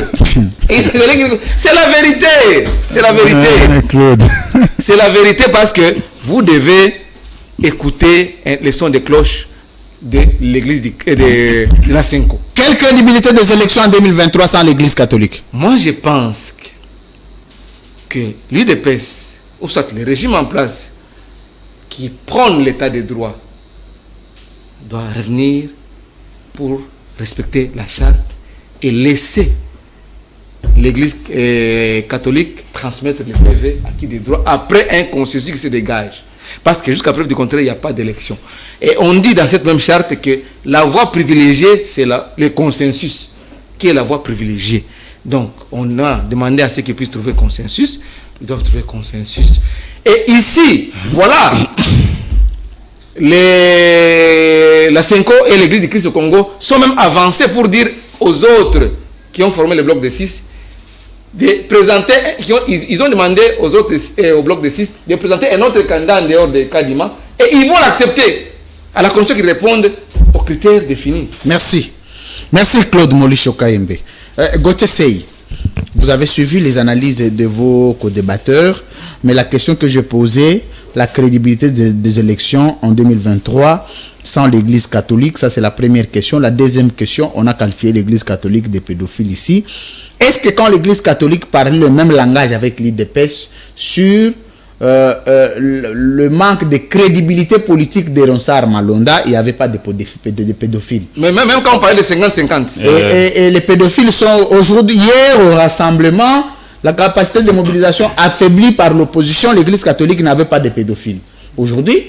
C'est la vérité. C'est la vérité. Claude. C'est la vérité parce que vous devez écouter les sons de cloche de l'église de la CENCO. Quelle crédibilité des élections en 2023 sans l'église catholique? Moi, je pense que l'UDPS, ou soit le régime en place, qui prône l'état de droit, doit revenir pour respecter la charte et laisser l'église catholique transmettre les PV acquis des droits après un consensus qui se dégage. Parce que jusqu'à preuve du contraire, il n'y a pas d'élection. Et on dit dans cette même charte que la voie privilégiée, c'est le consensus, qui est la voie privilégiée. Donc, on a demandé à ceux qui puissent trouver consensus, ils doivent trouver consensus. Et ici, voilà, la CENCO et l'Église du Christ au Congo sont même avancés pour dire aux autres qui ont formé le bloc de 6 de présenter, ils ont demandé aux autres, au bloc de 6 de présenter un autre candidat en dehors de Kadima et ils vont l'accepter à la condition qu'ils répondent aux critères définis. Merci. Merci Claude Molisho Kayembe. Gauthier Sey, vous avez suivi les analyses de vos co-débatteurs, mais la question que je posais, la crédibilité des élections en 2023 sans l'église catholique, ça c'est la première question. La deuxième question, on a qualifié l'église catholique de pédophile ici. Est-ce que quand l'église catholique parlait le même langage avec l'UDPS sur le manque de crédibilité politique de Ronsard Malonda, il n'y avait pas de pédophiles? Mais même quand on parlait de 50-50. Et les pédophiles sont aujourd'hui, hier au rassemblement, la capacité de mobilisation affaiblie par l'opposition, l'église catholique n'avait pas de pédophiles. Aujourd'hui,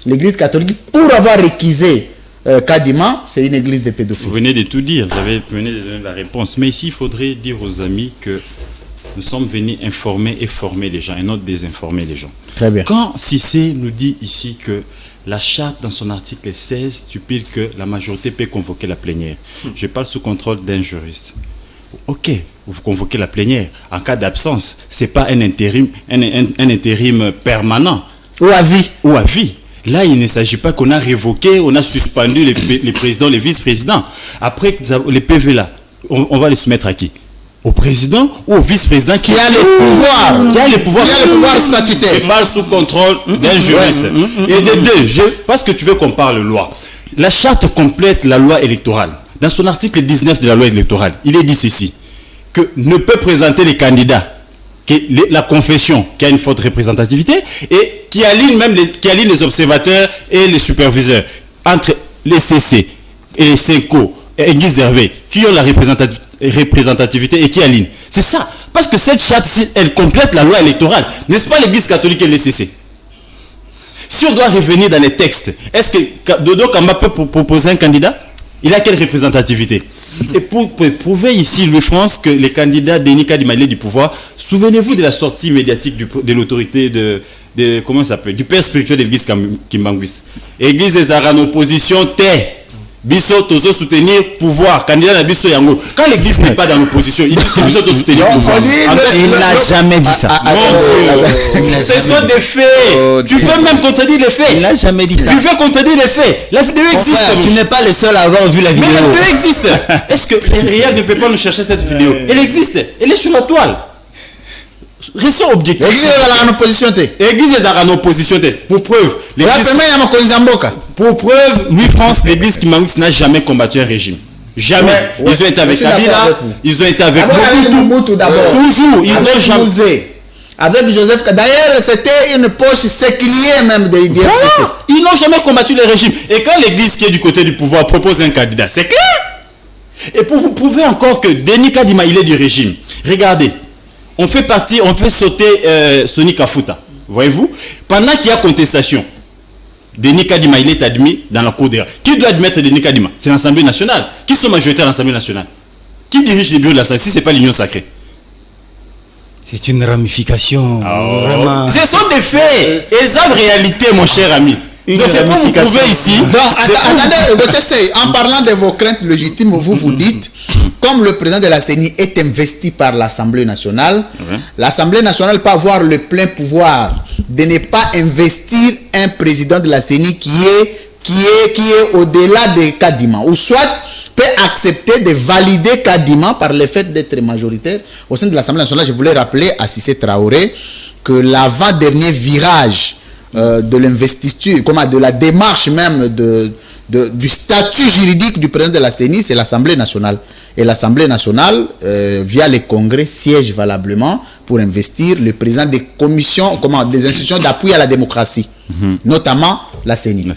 l'église catholique, pour avoir réquisé Kadima, c'est une église de pédophiles. Vous venez de tout dire, vous venez de donner la réponse. Mais ici, il faudrait dire aux amis que nous sommes venus informer et former les gens et non désinformer les gens. Très bien. Quand Cissé nous dit ici que la charte, dans son article 16, stipule que la majorité peut convoquer la plénière. Je parle sous contrôle d'un juriste. Ok, vous convoquez la plénière. En cas d'absence, ce n'est pas un intérim permanent. Ou à vie. Ou à vie. Là, il ne s'agit pas qu'on a révoqué, on a suspendu les présidents, les vice-présidents. Après, les PV là, on va les soumettre à qui? Au président ou au vice-président qui a le pouvoir statutaire. Je parle sous contrôle d'un juriste. Et de deux, parce que tu veux qu'on parle loi. La charte complète la loi électorale. Dans son article 19 de la loi électorale, il est dit ceci, que ne peut présenter les candidats que la confession qui a une forte représentativité et qui aligne les observateurs et les superviseurs entre les CC et les CENCO et Église d'Hervé qui ont la représentativité et qui alignent. C'est ça. Parce que cette charte, elle complète la loi électorale. N'est-ce pas l'Église catholique et les CC? Si on doit revenir dans les textes, est-ce que Dodo Kamba peut proposer un candidat? Il a quelle représentativité? Et pour prouver ici, Louis-France, que les candidats Denis Kadima du pouvoir, souvenez-vous de la sortie médiatique de l'autorité comment ça s'appelle, du père spirituel de l'église Kimbanguis. Église des Arans, opposition, Bisso Tozo soutenir pouvoir, candidat à Bisso Yango. Quand l'église n'est pas dans l'opposition, il dit c'est Bisso Tozo soutenir pouvoir. Il n'a jamais dit ça. Ce sont des faits. Tu veux même contredire les faits. Il n'a jamais dit ça. Tu veux contredire les faits. La vidéo existe. Tu n'es pas le seul à avoir vu la vidéo. Mais la vidéo existe. Est-ce que Réal ne peut pas nous chercher cette vidéo? Elle existe. Elle est sur la toile. Restons objectifs. L'église est en opposition. L'église est en opposition. Pour preuve, Louis France, l'église Kimangwis n'a jamais combattu un régime. Jamais. Ils ont été avec Kabila, ils ont été avec Mobutu. Toujours. Ils n'ont jamais. Avec Joseph, d'ailleurs, c'était une poche séculière même de l'IDFCC. Voilà. Ils n'ont jamais combattu le régime. Et quand l'église qui est du côté du pouvoir propose un candidat, c'est clair. Et pour vous prouver encore que Denis Kadima, il est du régime. Regardez, on fait sauter Soni Kafuta. Voyez-vous? Pendant qu'il y a contestation, Denis Kadima, il est admis dans la cour des... Qui doit admettre Denis Kadima? C'est l'Assemblée nationale. Qui sont majoritaires à l'Assemblée nationale? Qui dirige les bureaux de l'Assemblée si ce n'est pas l'Union sacrée? C'est une ramification. Vraiment. Ce sont des faits. Et ça, réalité, mon cher ami. Donc c'est pour vous prouver ici. Attendez, en parlant de vos craintes légitimes, vous dites, comme le président de la CENI est investi par l'Assemblée nationale, l'Assemblée nationale peut avoir le plein pouvoir de ne pas investir un président de la CENI qui est au-delà de Kadima, ou soit peut accepter de valider Kadima par le fait d'être majoritaire au sein de l'Assemblée nationale. Je voulais rappeler à Cissé Traoré que l'avant-dernier virage de l'investiture, de la démarche même du statut juridique du président de la CENI, c'est l'Assemblée nationale. Et l'Assemblée nationale, via les congrès, siège valablement pour investir le président des commissions, des institutions d'appui à la démocratie, notamment la CENI.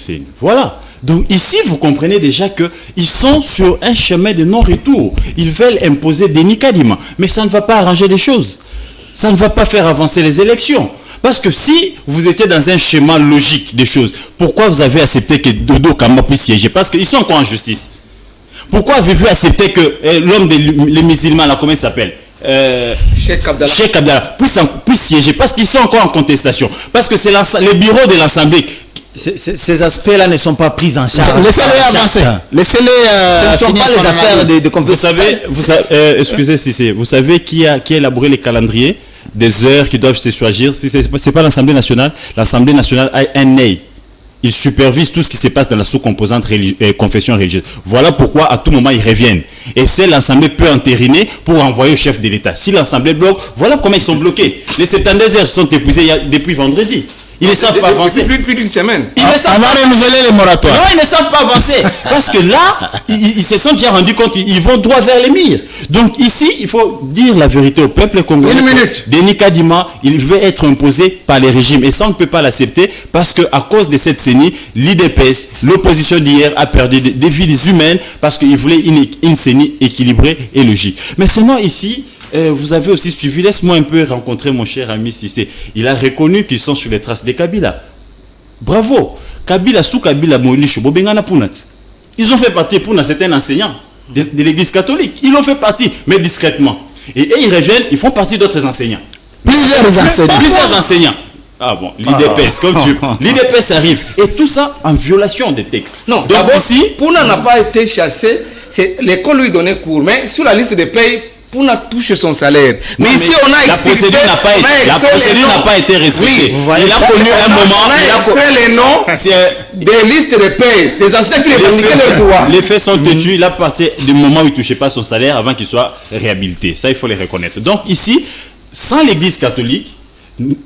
Voilà. Donc ici, vous comprenez déjà qu'ils sont sur un chemin de non-retour. Ils veulent imposer Denis Kadima. Mais ça ne va pas arranger les choses. Ça ne va pas faire avancer les élections. Parce que si vous étiez dans un schéma logique des choses, pourquoi vous avez accepté que Dodo Kamba puisse siéger? Parce qu'ils sont encore en justice. Pourquoi avez-vous accepté que l'homme des musulmans, là, comment il s'appelle, Cheikh Abdallah puisse siéger? Parce qu'ils sont encore en contestation. Parce que c'est le bureau de l'Assemblée. Ces aspects-là ne sont pas pris en charge. Laissez-les avancer. Laissez-les. Ce ne sont pas les affaires de confession. Vous savez, excusez si vous savez qui a élaboré les calendriers des heures qui doivent se choisir? Si c'est pas l'Assemblée nationale a un œil. Il supervise tout ce qui se passe dans la sous-composante confession religieuse. Voilà pourquoi à tout moment ils reviennent. Et c'est l'Assemblée peut entériner pour envoyer au chef de l'État. Si l'Assemblée bloque, voilà comment ils sont bloqués. Les 72 heures sont épuisées depuis vendredi. Ils ne savent pas avancer. Plus d'une semaine. On va renouveler les moratoires. Non, ils ne savent pas avancer. Parce que là, ils se sont déjà rendus compte, ils vont droit vers les murs. Donc ici, il faut dire la vérité au peuple congolais. Une minute. Denis Kadima, il veut être imposé par les régimes. Et ça, on ne peut pas l'accepter parce qu'à cause de cette CENI, l'IDPS, l'opposition d'hier, a perdu des vies humaines parce qu'il voulait une CENI équilibrée et logique. Mais sinon, ici, vous avez aussi suivi, laisse-moi un peu rencontrer mon cher ami Cissé. Il a reconnu qu'ils sont sur les traces de Kabila. Bravo. Kabila, sous Kabila, Moïlisho, Bobengana Pounat. Ils ont fait partie, Pounat, c'est un enseignant de l'église catholique. Ils ont fait partie, mais discrètement. Et ils reviennent, ils font partie d'autres enseignants. Plusieurs enseignants. Ah bon, l'IDPS, comme tu veux. L'IDPS arrive. Et tout ça en violation des textes. Non, d'abord, ici, Pounat n'a pas été chassé. L'école lui donnait cours, mais sur la liste des payes, Pounat touche son salaire. Mais ici, on a la procédure n'a pas été respectée. Oui, il a connu un moment. On a extrait les noms des listes de paye, des enseignants qui revendiquaient leurs droits. Les faits sont têtus. Il a passé du moment où il ne touchait pas son salaire avant qu'il soit réhabilité. Ça, il faut les reconnaître. Donc ici, sans l'église catholique,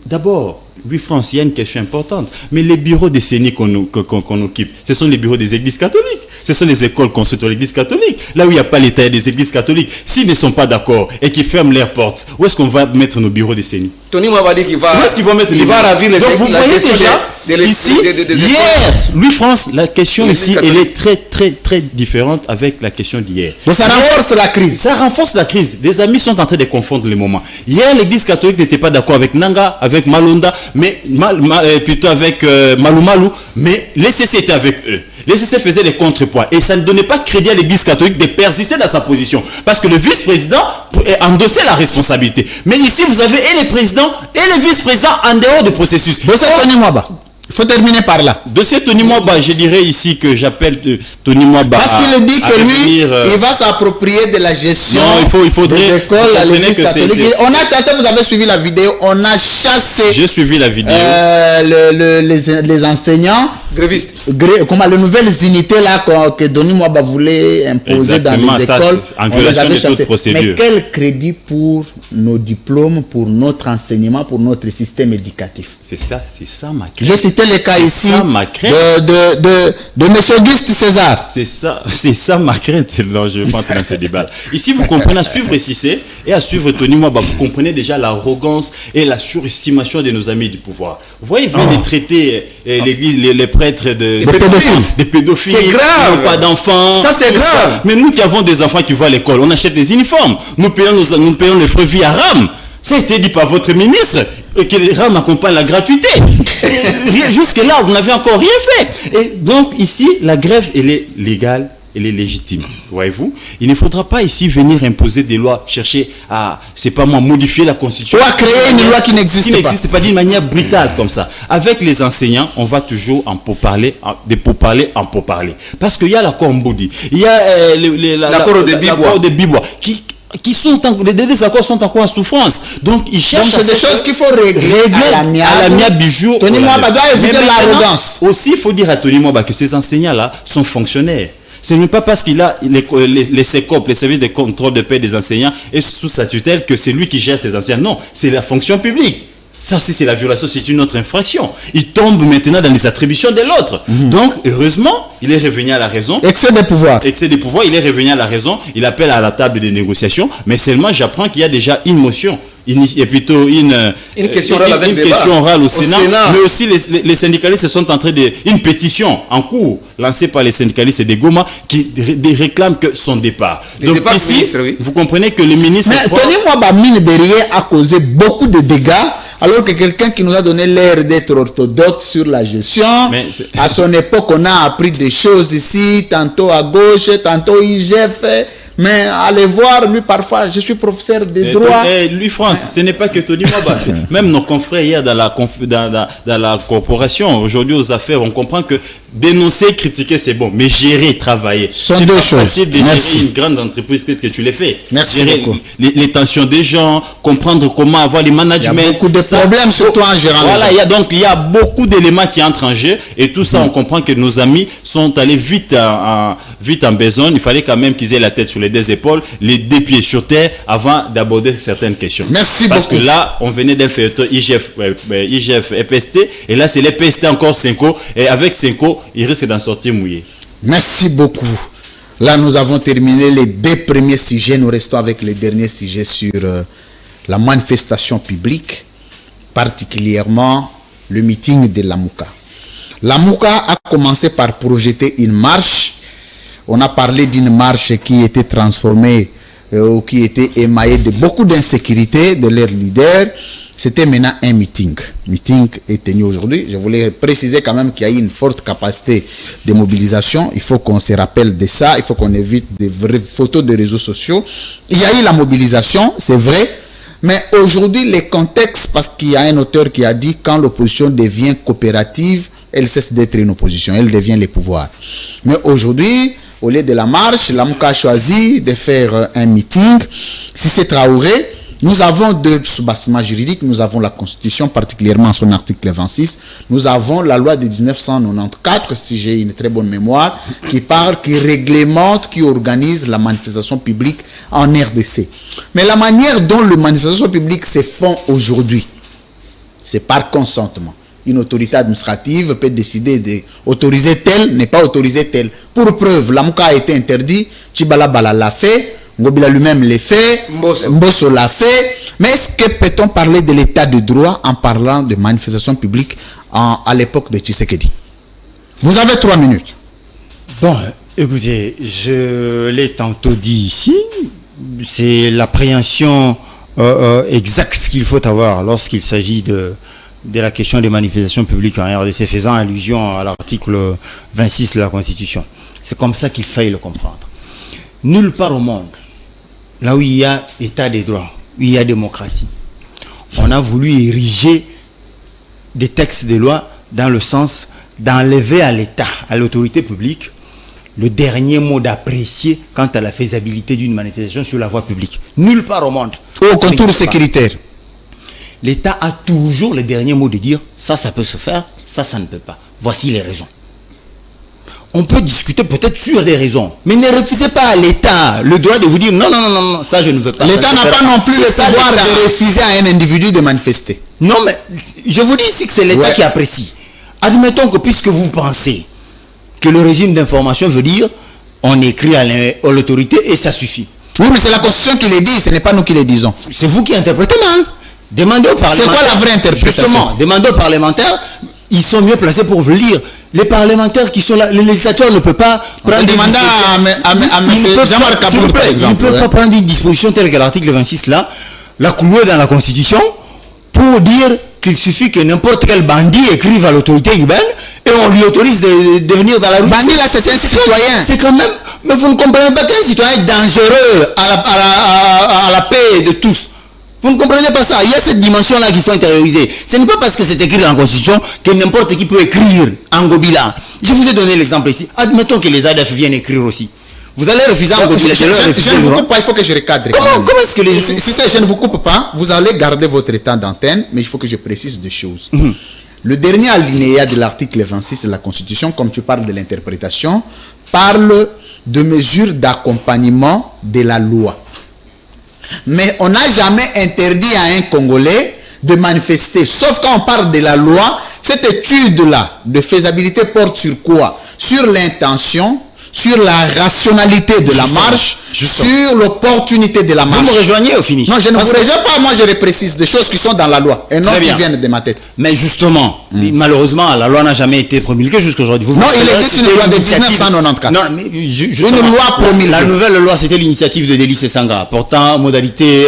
d'abord, oui, France, il y a une question importante. Mais les bureaux des CENI qu'on occupe, ce sont les bureaux des églises catholiques. Ce sont les écoles construites par l'église catholique. Là où il n'y a pas l'État et des églises catholiques, s'ils ne sont pas d'accord et qu'ils ferment leurs portes, où est-ce qu'on va mettre nos bureaux des CENI? Tony Mwaba dit qu'il va, où est-ce qu'ils vont mettre il va ravir les Donc vous voyez déjà, ici, hier, Louis France, la question ici, elle est très, très, très différente avec la question d'hier. Donc ça renforce la crise. Ça renforce la crise. Les amis sont en train de confondre les moments. Hier, l'église catholique n'était pas d'accord avec Nanga, avec Malonda, mais plutôt avec Malou Malou, mais les CC étaient avec eux. Les CC faisaient les contrepoids et ça ne donnait pas crédit à l'église catholique de persister dans sa position parce que le vice-président endossait la responsabilité. Mais ici, vous avez et les présidents et les vice-présidents en dehors du processus. Dossier Tony Mwaba. Il faut terminer par là. Dossier Tony Mwaba, je dirais ici que j'appelle Tony Mwaba. Parce qu'il dit que lui, il va s'approprier de la gestion de l'école à l'église catholique. On a chassé, vous avez suivi la vidéo, on a chassé. J'ai suivi la vidéo. Les enseignants Gréviste. Comment les nouvelles unités là que Denis Mwaba voulait imposer Exactement, dans les ça, écoles, c'est en on les violation avait de toute chassés. procédure. Mais quel crédit pour nos diplômes, pour notre enseignement, pour notre système éducatif? C'est ça ma J'ai crainte. cité les cas ici ça, ma crainte. de M. Auguste César. C'est ça ma crainte. Non, je ne vais pas entrer dans ce débat. Ici, vous comprenez, à suivre Cissé et à suivre Tony Mwaba, vous comprenez déjà l'arrogance et la surestimation de nos amis du pouvoir. Vous voyez, ils viennent de traiter l'église, les prêtres des pédophiles, C'est grave. qui n'ont pas d'enfants. Ça, c'est tout grave. Mais nous qui avons des enfants qui vont à l'école, on achète des uniformes. Nous payons les frais via RAM. Ça a été dit par votre ministre que les RAM accompagnent la gratuité. Jusque-là, vous n'avez encore rien fait. Et donc, ici, la grève, elle est légale, elle est légitime. Voyez-vous, il ne faudra pas ici venir imposer des lois, chercher à, c'est pas moi, modifier la constitution. Ou à créer une loi qui n'existe pas. D'une manière brutale comme ça. Avec les enseignants, on va toujours en pourparler, des pourparlers en pourparler. Parce qu'il y a l'accord Mbodi, il y a l'accord de Bibois, qui sont les désaccords sont encore en souffrance. Donc ils cherchent. Donc c'est des choses qu'il faut régler à l'amiable du jour. Tony Mwaba doit éviter l'arrogance. Aussi, il faut dire à Tony Mwaba que ces enseignants-là sont fonctionnaires. Ce n'est pas parce qu'il a les SECOP, les services de contrôle de paie des enseignants, et sous sa tutelle que c'est lui qui gère ces enseignants. Non, c'est la fonction publique. Ça aussi, c'est la violation, c'est une autre infraction. Il tombe maintenant dans les attributions de l'autre. Donc, heureusement, il est revenu à la raison. Excès de pouvoir. Excès de pouvoir, il est revenu à la raison. Il appelle à la table de négociation. Mais seulement, j'apprends qu'il y a déjà une motion. Et plutôt une question orale au Sénat. Mais aussi, les syndicalistes sont en train une pétition en cours lancée par les syndicalistes de Goma qui réclament que son départ. Donc ici, ministre, oui. vous comprenez que le ministre... Mais Tony Mwaba, mine de rien, a causé beaucoup de dégâts, alors que quelqu'un qui nous a donné l'air d'être orthodoxe sur la gestion, à son époque, on a appris des choses ici, tantôt à gauche, tantôt IGF. Mais allez voir, lui parfois, je suis professeur de droit. Lui, France, ce n'est pas que Tony Mwaba. Même nos confrères hier dans la corporation, aujourd'hui aux affaires, on comprend que dénoncer, critiquer, c'est bon. Mais gérer, travailler. C'est deux choses. C'est de gérer une grande entreprise que tu l'as fait. Merci gérer beaucoup. Les tensions des gens, comprendre comment avoir les managements. Il y a beaucoup de problèmes, surtout en gérant. Voilà, il y a beaucoup d'éléments qui entrent en jeu. Et tout ça, on comprend que nos amis sont allés vite en besogne. Il fallait quand même qu'ils aient la tête sur les deux épaules, les deux pieds sur terre avant d'aborder certaines questions. Merci Parce beaucoup. Que là, on venait d'un feuilleton IGF et PST, et là, c'est les PST encore 5 et avec 5 il risque d'en sortir mouillé. Merci beaucoup. Là, nous avons terminé les 2 premiers sujets. Nous restons avec les derniers sujets sur la manifestation publique, particulièrement le meeting de Lamuka. Lamuka a commencé par projeter une marche. On a parlé d'une marche qui était transformée ou qui était émaillée de beaucoup d'insécurité de leurs leaders. C'était maintenant un meeting. Le meeting est tenu aujourd'hui. Je voulais préciser quand même qu'il y a eu une forte capacité de mobilisation. Il faut qu'on se rappelle de ça. Il faut qu'on évite des vraies photos de réseaux sociaux. Il y a eu la mobilisation, c'est vrai. Mais aujourd'hui, les contextes, parce qu'il y a un auteur qui a dit quand l'opposition devient coopérative, elle cesse d'être une opposition. Elle devient le pouvoir. Mais aujourd'hui, au lieu de la marche, Lamuka a choisi de faire un meeting. Si c'est Traoré, nous avons 2 sous-bassements juridiques. Nous avons la Constitution, particulièrement son article 26. Nous avons la loi de 1994, si j'ai une très bonne mémoire, qui réglemente, qui organise la manifestation publique en RDC. Mais la manière dont les manifestations publiques se font aujourd'hui, c'est par consentement. Une autorité administrative peut décider d'autoriser tel, n'est pas autoriser tel. Pour preuve, Lamuka a été interdit, Tchibala Bala l'a fait, Ngobila lui-même l'a fait, Mbosso l'a fait. Mais est-ce que peut-on parler de l'état de droit en parlant de manifestations publiques à l'époque de Tshisekedi? Vous avez 3 minutes. Bon, écoutez, je l'ai tantôt dit ici, c'est l'appréhension exacte qu'il faut avoir lorsqu'il s'agit de la question des manifestations publiques en RDC, faisant allusion à l'article 26 de la Constitution. C'est comme ça qu'il faille le comprendre. Nulle part au monde, là où il y a état des droits, où il y a démocratie, on a voulu ériger des textes de loi dans le sens d'enlever à l'État, à l'autorité publique, le dernier mot d'apprécier quant à la faisabilité d'une manifestation sur la voie publique. Nulle part au monde. Au contour sécuritaire. L'État a toujours le dernier mot de dire ça peut se faire, ça ne peut pas. Voici les raisons. on peut discuter peut-être sur des raisons. Mais ne refusez pas à l'État le droit de vous dire non, ça je ne veux pas. L'État n'a pas non plus le pouvoir de refuser à un individu de manifester. Non, mais je vous dis ici que c'est l'État qui apprécie. Admettons que puisque vous pensez que le régime d'information veut dire on écrit à l'autorité et ça suffit. Oui, mais c'est la Constitution qui le dit, ce n'est pas nous qui le disons. C'est vous qui interprétez mal. Demandez aux parlementaires. C'est quoi la vraie interprétation? Justement, demandez aux parlementaires, ils sont mieux placés pour vous lire. Les parlementaires qui sont là, les législateurs ne peuvent pas prendre des mandats à M. Jean-Marc Kaboul, par exemple. Ils ne peuvent pas prendre une disposition telle que l'article 26 là, la clouer dans la Constitution pour dire qu'il suffit que n'importe quel bandit écrive à l'autorité urbaine et on lui autorise de venir dans la rue. Bandit là, c'est un citoyen. C'est quand même, mais vous ne comprenez pas qu'un citoyen est dangereux à la paix de tous. Vous ne comprenez pas ça. Il y a cette dimension-là qui sont intériorisées. Ce n'est pas parce que c'est écrit dans la Constitution que n'importe qui peut écrire en Gobila. Je vous ai donné l'exemple ici. Admettons que les ADF viennent écrire aussi. Vous allez refuser en Gobila. Je ne vous coupe pas, il faut que je recadre. Comment est-ce que les... Si je ne vous coupe pas, vous allez garder votre temps d'antenne, mais il faut que je précise des choses. Le dernier alinéa de l'article 26 de la Constitution, comme tu parles de l'interprétation, parle de mesures d'accompagnement de la loi. Mais on n'a jamais interdit à un Congolais de manifester. Sauf quand on parle de la loi, cette étude-là de faisabilité porte sur quoi? Sur l'intention, sur la rationalité de la marche, sur l'opportunité de la marche. Vous me rejoignez au finish? Non, je ne vous rejoins pas. Moi, je précise des choses qui sont dans la loi et non qui viennent de ma tête. Mais justement, malheureusement, la loi n'a jamais été promulguée jusqu'aujourd'hui. Non, il existe une loi de 1994. Non, mais une loi promulguée. La nouvelle loi, c'était l'initiative de Délice Sanga, portant modalité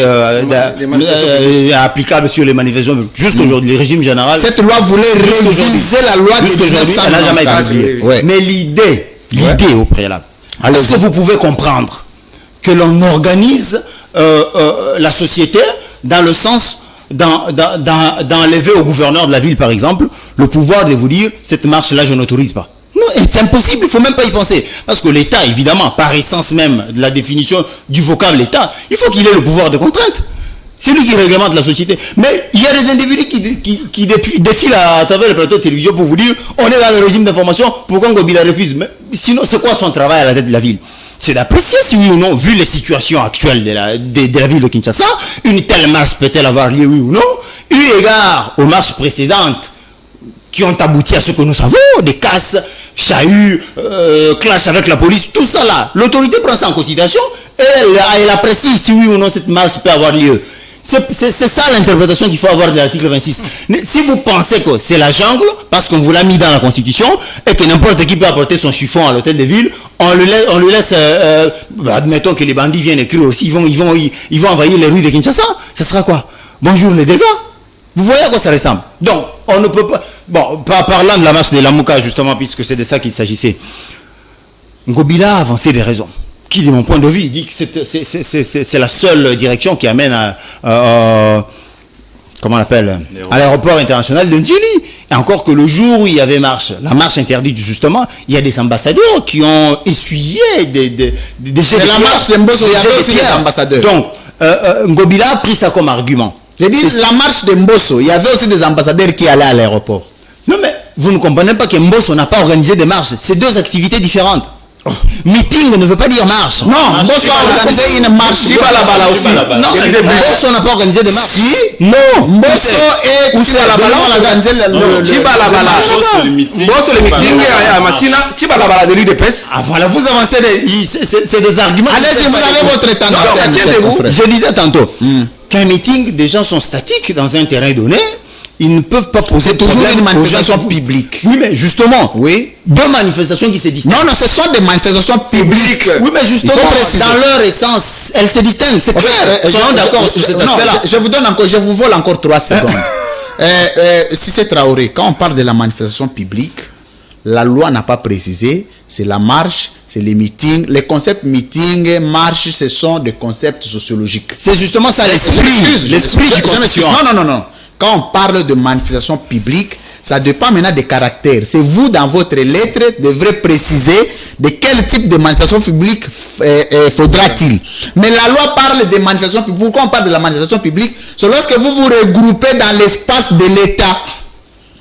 applicable sur les manifestations. Jusqu'aujourd'hui, le régime général. Cette loi voulait réviser la loi de 1994. Elle n'a jamais été publiée. Mais l'idée au préalable. Alors, est-ce que vous pouvez comprendre que l'on organise la société dans le sens d'enlever au gouverneur de la ville, par exemple, le pouvoir de vous dire cette marche-là, je n'autorise pas. Non, c'est impossible, il ne faut même pas y penser. Parce que l'État, évidemment, par essence même de la définition du vocable État, il faut qu'il ait le pouvoir de contrainte. C'est lui qui réglemente la société. Mais il y a des individus qui défilent à travers le plateau de télévision pour vous dire on est dans le régime d'information, pourquoi Ngobila refuse? Mais sinon, c'est quoi son travail à la tête de la ville? C'est d'apprécier si oui ou non, vu les situations actuelles de la ville de Kinshasa, une telle marche peut-elle avoir lieu, oui ou non, eu égard aux marches précédentes qui ont abouti à ce que nous savons, des casses, chahuts, clash avec la police, tout ça là. L'autorité prend ça en considération et elle apprécie si oui ou non cette marche peut avoir lieu. C'est ça l'interprétation qu'il faut avoir de l'article 26. Si vous pensez que c'est la jungle, parce qu'on vous l'a mis dans la Constitution, et que n'importe qui peut apporter son chiffon à l'hôtel de ville, on lui laisse admettons que les bandits viennent écrire aussi, ils vont envahir les rues de Kinshasa, ça sera quoi? Bonjour les dégâts. Vous voyez à quoi ça ressemble? Donc, on ne peut pas... Bon, parlant de la marche de Lamuka, justement, puisque c'est de ça qu'il s'agissait, Ngobila a avancé des raisons. Qui, de mon point de vue, dit que c'est la seule direction qui amène comment on appelle, à l'aéroport international de Ndjili. Et encore que le jour où il y avait la marche interdite justement, il y a des ambassadeurs qui ont essuyé des c'est la marche de Mbosso, il y avait aussi des ambassadeurs. Donc, Ngobila a pris ça comme argument. J'ai dit la marche de Mbosso, il y avait aussi des ambassadeurs qui allaient à l'aéroport. Non mais, vous ne comprenez pas que Mbosso n'a pas organisé des marches. C'est deux activités différentes. Meeting ne veut pas dire marche. Non, Mbosso a organisé une marche. Chibalabala aussi. Non, Mbosso n'a pas organisé de marche. Si. Non, Mbosso et Chibalabala ont organisé le Chibalabala. Mbosso le meeting à Massina. Chibalabala de l'UDPS. Ah voilà, vous avancez c'est des arguments. Allez-y, vous avez votre temps. Je disais tantôt qu'un meeting, des gens sont statiques dans un terrain donné. Ils ne peuvent pas poser toujours une manifestation publique. Oui, mais justement, oui. Deux manifestations qui se distinguent. Non, ce sont des manifestations publiques. Oui, mais justement, dans leur essence, elles se distinguent. C'est clair. Soyons d'accord sur cet aspect-là. Je vous vole encore 3 secondes. Si c'est Traoré, quand on parle de la manifestation publique, la loi n'a pas précisé, c'est la marche, c'est les meetings. Les concepts meeting, marche, ce sont des concepts sociologiques. C'est justement ça l'esprit du constitution. Non. Quand on parle de manifestation publique, ça dépend maintenant des caractères. C'est vous, dans votre lettre, devrez préciser de quel type de manifestation publique faudra-t-il. Mais la loi parle de manifestation publique. Pourquoi on parle de la manifestation publique? C'est lorsque vous vous regroupez dans l'espace de l'État.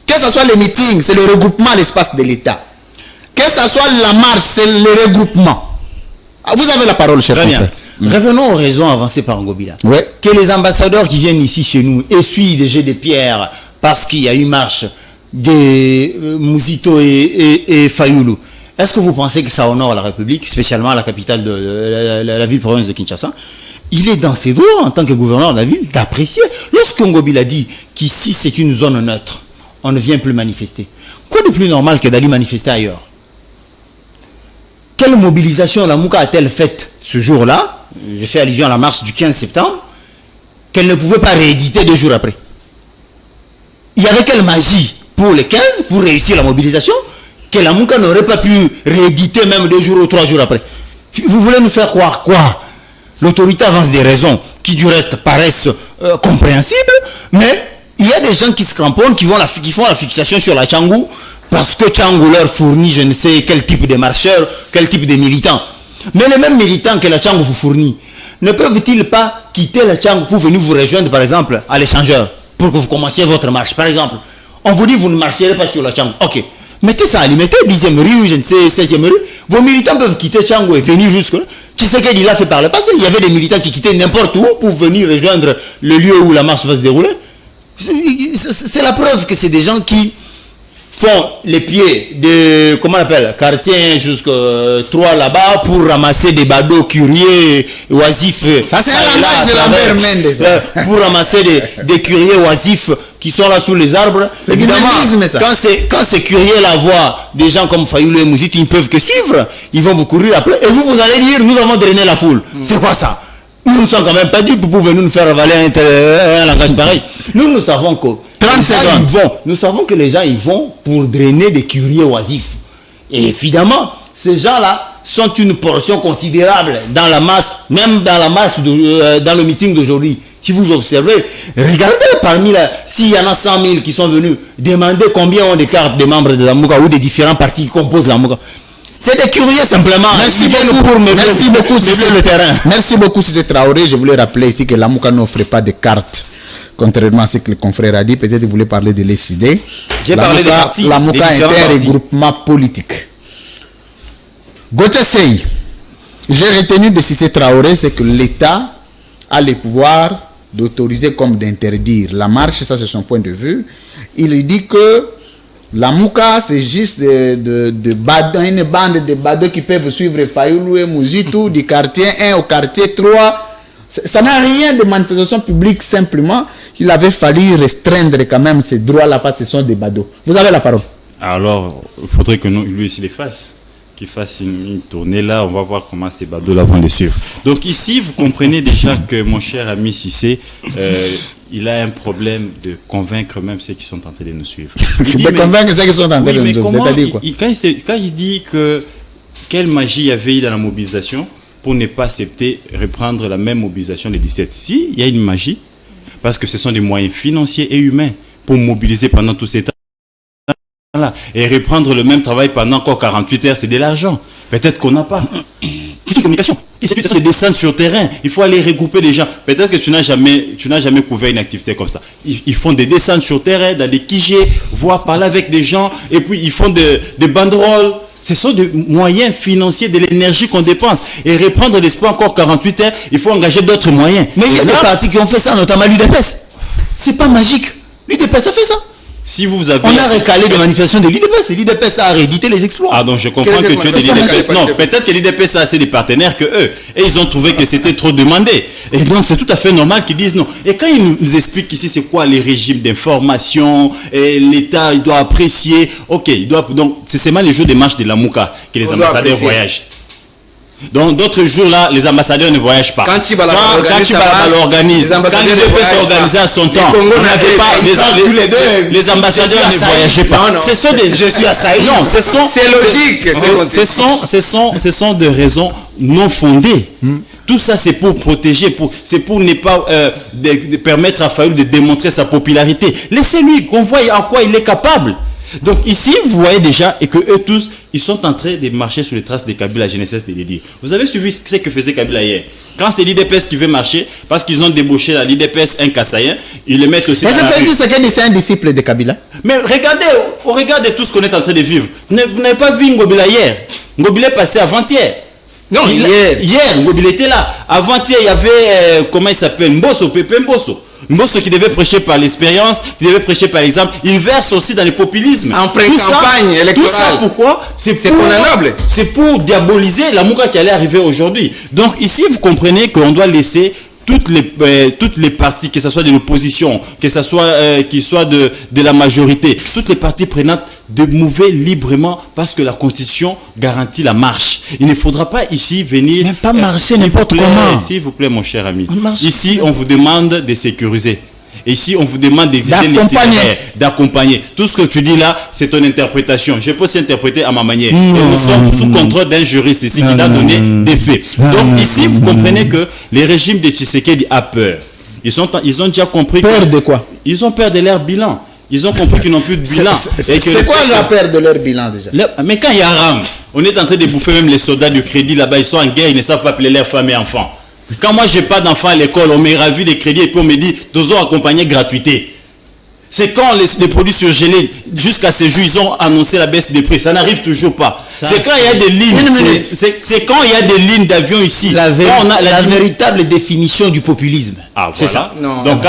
Que ce soit les meetings, c'est le regroupement à l'espace de l'État. Que Que ça soit la marche, c'est le regroupement. Vous avez la parole, cher confrère. Revenons aux raisons avancées par Ngobila. Ouais. Que les ambassadeurs qui viennent ici chez nous essuient des jets de pierre parce qu'il y a eu marche de Mouzito et Fayoulou. Est-ce que vous pensez que ça honore la République, spécialement la capitale de la ville-province de Kinshasa? Il est dans ses droits en tant que gouverneur de la ville d'apprécier. Lorsque Ngobila dit qu'ici c'est une zone neutre, on ne vient plus manifester. Quoi de plus normal que d'aller manifester ailleurs? Quelle mobilisation la Mouka a-t-elle faite ce jour-là? Je fais allusion à la marche du 15 septembre, qu'elle ne pouvait pas rééditer 2 jours après. Il y avait quelle magie pour les 15, pour réussir la mobilisation, que la Mouka n'aurait pas pu rééditer même 2 jours ou 3 jours après? Vous voulez nous faire croire quoi? L'autorité avance des raisons qui du reste paraissent compréhensibles, mais il y a des gens qui se cramponnent, qui font la fixation sur la Tchangou, parce que Tchangou leur fournit je ne sais quel type de marcheurs, quel type de militants. Mais les mêmes militants que la Tchangou vous fournit, ne peuvent-ils pas quitter la Tchangou pour venir vous rejoindre par exemple à l'échangeur, pour que vous commenciez votre marche? Par exemple, on vous dit vous ne marcherez pas sur la Tchangou. Ok, mettez ça à limiter, 10e rue, je ne sais, 16e rue. Vos militants peuvent quitter Tchangou et venir jusque là. Tu sais qu'il a fait par le passé, il y avait des militants qui quittaient n'importe où pour venir rejoindre le lieu où la marche va se dérouler. C'est la preuve que c'est des gens qui font les pieds de, comment on appelle, quartier jusqu'à 3 là-bas pour ramasser des badauds curieux, oisifs. Ça, c'est un langage de Lambert Mendes. Pour ramasser des curieux oisifs qui sont là sous les arbres. C'est évidemment, ça. quand ces curieux la voient, des gens comme Fayoulou et Mouzit, ils ne peuvent que suivre. Ils vont vous courir après. Et vous allez dire, nous avons drainé la foule. C'est quoi ça? Nous ne sommes quand même pas dupes pour venir nous faire avaler un langage pareil. Nous savons que 30 secondes. Nous savons que les gens ils vont pour drainer des curieux oisifs. Et évidemment, ces gens-là sont une portion considérable dans la masse, même dans la masse, dans le meeting d'aujourd'hui. Si vous observez, regardez parmi s'il y en a 100 000 qui sont venus, demandez combien ont des cartes des membres de la Mouka ou des différents partis qui composent la Mouka. C'est des curieux simplement. Merci beaucoup, le terrain. Merci beaucoup, Cissé Traoré. Je voulais rappeler ici que la Mouka n'offre pas de cartes. Contrairement à ce que le confrère a dit, peut-être vous voulez parler de l'ECD. J'ai parlé des partis. La Mouka inter et groupement politique. Gauthier Sey, j'ai retenu de Cissé Traoré, c'est que l'État a le pouvoir d'autoriser comme d'interdire la marche, ça c'est son point de vue. Il dit que la Mouka, c'est juste une bande de badauds qui peuvent suivre Fayoulou et Mouzitou du quartier 1 au quartier 3. Ça n'a rien de manifestation publique, simplement. Il avait fallu restreindre quand même ces droits-là parce que ce sont des badauds. Vous avez la parole. Alors, il faudrait que lui aussi les fasse. Qu'il fasse une tournée là, on va voir comment ces badauds-là vont les suivre. Donc ici, vous comprenez déjà que mon cher ami Cissé, il a un problème de convaincre même ceux qui sont en train de nous suivre. De convaincre ceux qui sont en train de nous suivre, c'est-à-dire quoi? Quand il dit que quelle magie il y avait eu dans la mobilisation pour ne pas accepter reprendre la même mobilisation des 17. Si, il y a une magie, parce que ce sont des moyens financiers et humains pour mobiliser pendant tous ces temps. Et reprendre le même travail pendant encore 48 heures, c'est de l'argent. Peut-être qu'on n'a pas. C'est une communication. C'est des descentes sur terrain. Il faut aller regrouper des gens. Peut-être que tu n'as jamais couvert une activité comme ça. Ils font des descentes sur terrain, dans des QG, voir parler avec des gens, et puis ils font des banderoles. Ce sont des moyens financiers, de l'énergie qu'on dépense. Et reprendre l'espoir encore 48 heures, il faut engager d'autres moyens. Mais il y a des partis qui ont fait ça, notamment l'UDPS. C'est pas magique. L'UDPS a fait ça. Si vous avez... On a recalé des manifestations de l'IDPS et l'IDPS a réédité les exploits. Ah donc je comprends que tu es de l'IDPS. Non, peut-être que l'IDPS a assez de partenaires que eux. Et ils ont trouvé que c'était trop demandé. Et donc c'est tout à fait normal qu'ils disent non. Et quand ils nous expliquent ici c'est quoi les régimes d'information, et l'État il doit apprécier. Ok, il doit... Donc c'est seulement les jours des marches de la Mouka que les ambassadeurs voyagent. Donc d'autres jours là, les ambassadeurs ne voyagent pas. Quand Tchibala l'organise, quand l'IDPS s'organisait à son temps, les ambassadeurs ne voyageaient pas. Ce sont des... Je suis assailli. Non, c'est logique. Ce sont des raisons non fondées. Tout ça c'est pour protéger, c'est pour ne pas de permettre à Fayoulou de démontrer sa popularité. Laissez-lui qu'on voie à quoi il est capable. Donc ici, vous voyez déjà, et que eux tous, ils sont en train de marcher sur les traces de Kabila, je ne cesse de le dire. Vous avez suivi ce que faisait Kabila hier. Quand c'est l'IDPS qui veut marcher, parce qu'ils ont débauché l'IDPS un Kassaïen, ils le mettent aussi. Mais ça fait juste que c'est un disciple de Kabila. Mais regardez tout ce qu'on est en train de vivre. Vous n'avez pas vu Ngobila hier. Ngobila est passé avant-hier. Non, Hier, Ngobila était là. Avant-hier, il y avait, comment il s'appelle, Mbosso, Pépé Mbosso. Mbosso qui devait prêcher par l'expérience, qui devait prêcher par exemple. Il verse aussi dans le populisme. En pré-campagne électorale. Tout ça, pourquoi? C'est condamnable. C'est pour diaboliser la Mouka qui allait arriver aujourd'hui. Donc ici, vous comprenez qu'on doit laisser toutes les parties, que ce soit de l'opposition, que ce soit qu'il soit de la majorité, toutes les parties prenantes de mouver librement parce que la Constitution garantit la marche. Il ne faudra pas ici venir... Mais pas marcher n'importe comment. S'il vous plaît, mon cher ami. Ici, on vous demande de sécuriser. Et ici, on vous demande d'exiger d'accompagner. Tout ce que tu dis là, c'est ton interprétation. Je peux aussi interpréter à ma manière. Et nous sommes sous contrôle d'un juriste ici qui a donné des faits. Donc ici, vous comprenez que les régimes de Tshisekedi a peur. Ils ont déjà compris. Peur de quoi? Ils ont peur de leur bilan. Ils ont compris qu'ils n'ont plus de bilan. C'est quoi la peur de leur bilan déjà? Mais quand il y a rame, on est en train de bouffer même les soldats du crédit là-bas. Ils sont en guerre, ils ne savent pas appeler leurs femmes et enfants. Quand moi j'ai pas d'enfants à l'école, on m'a ravi des crédits et puis on me dit nous avons accompagné gratuité. C'est quand les produits surgelés, jusqu'à ce jour, ils ont annoncé la baisse des prix. Ça n'arrive toujours pas. C'est quand il y a des lignes. C'est quand il y a des lignes d'avion ici. La véritable définition du populisme. Ah, c'est voilà. ça. Non. Donc,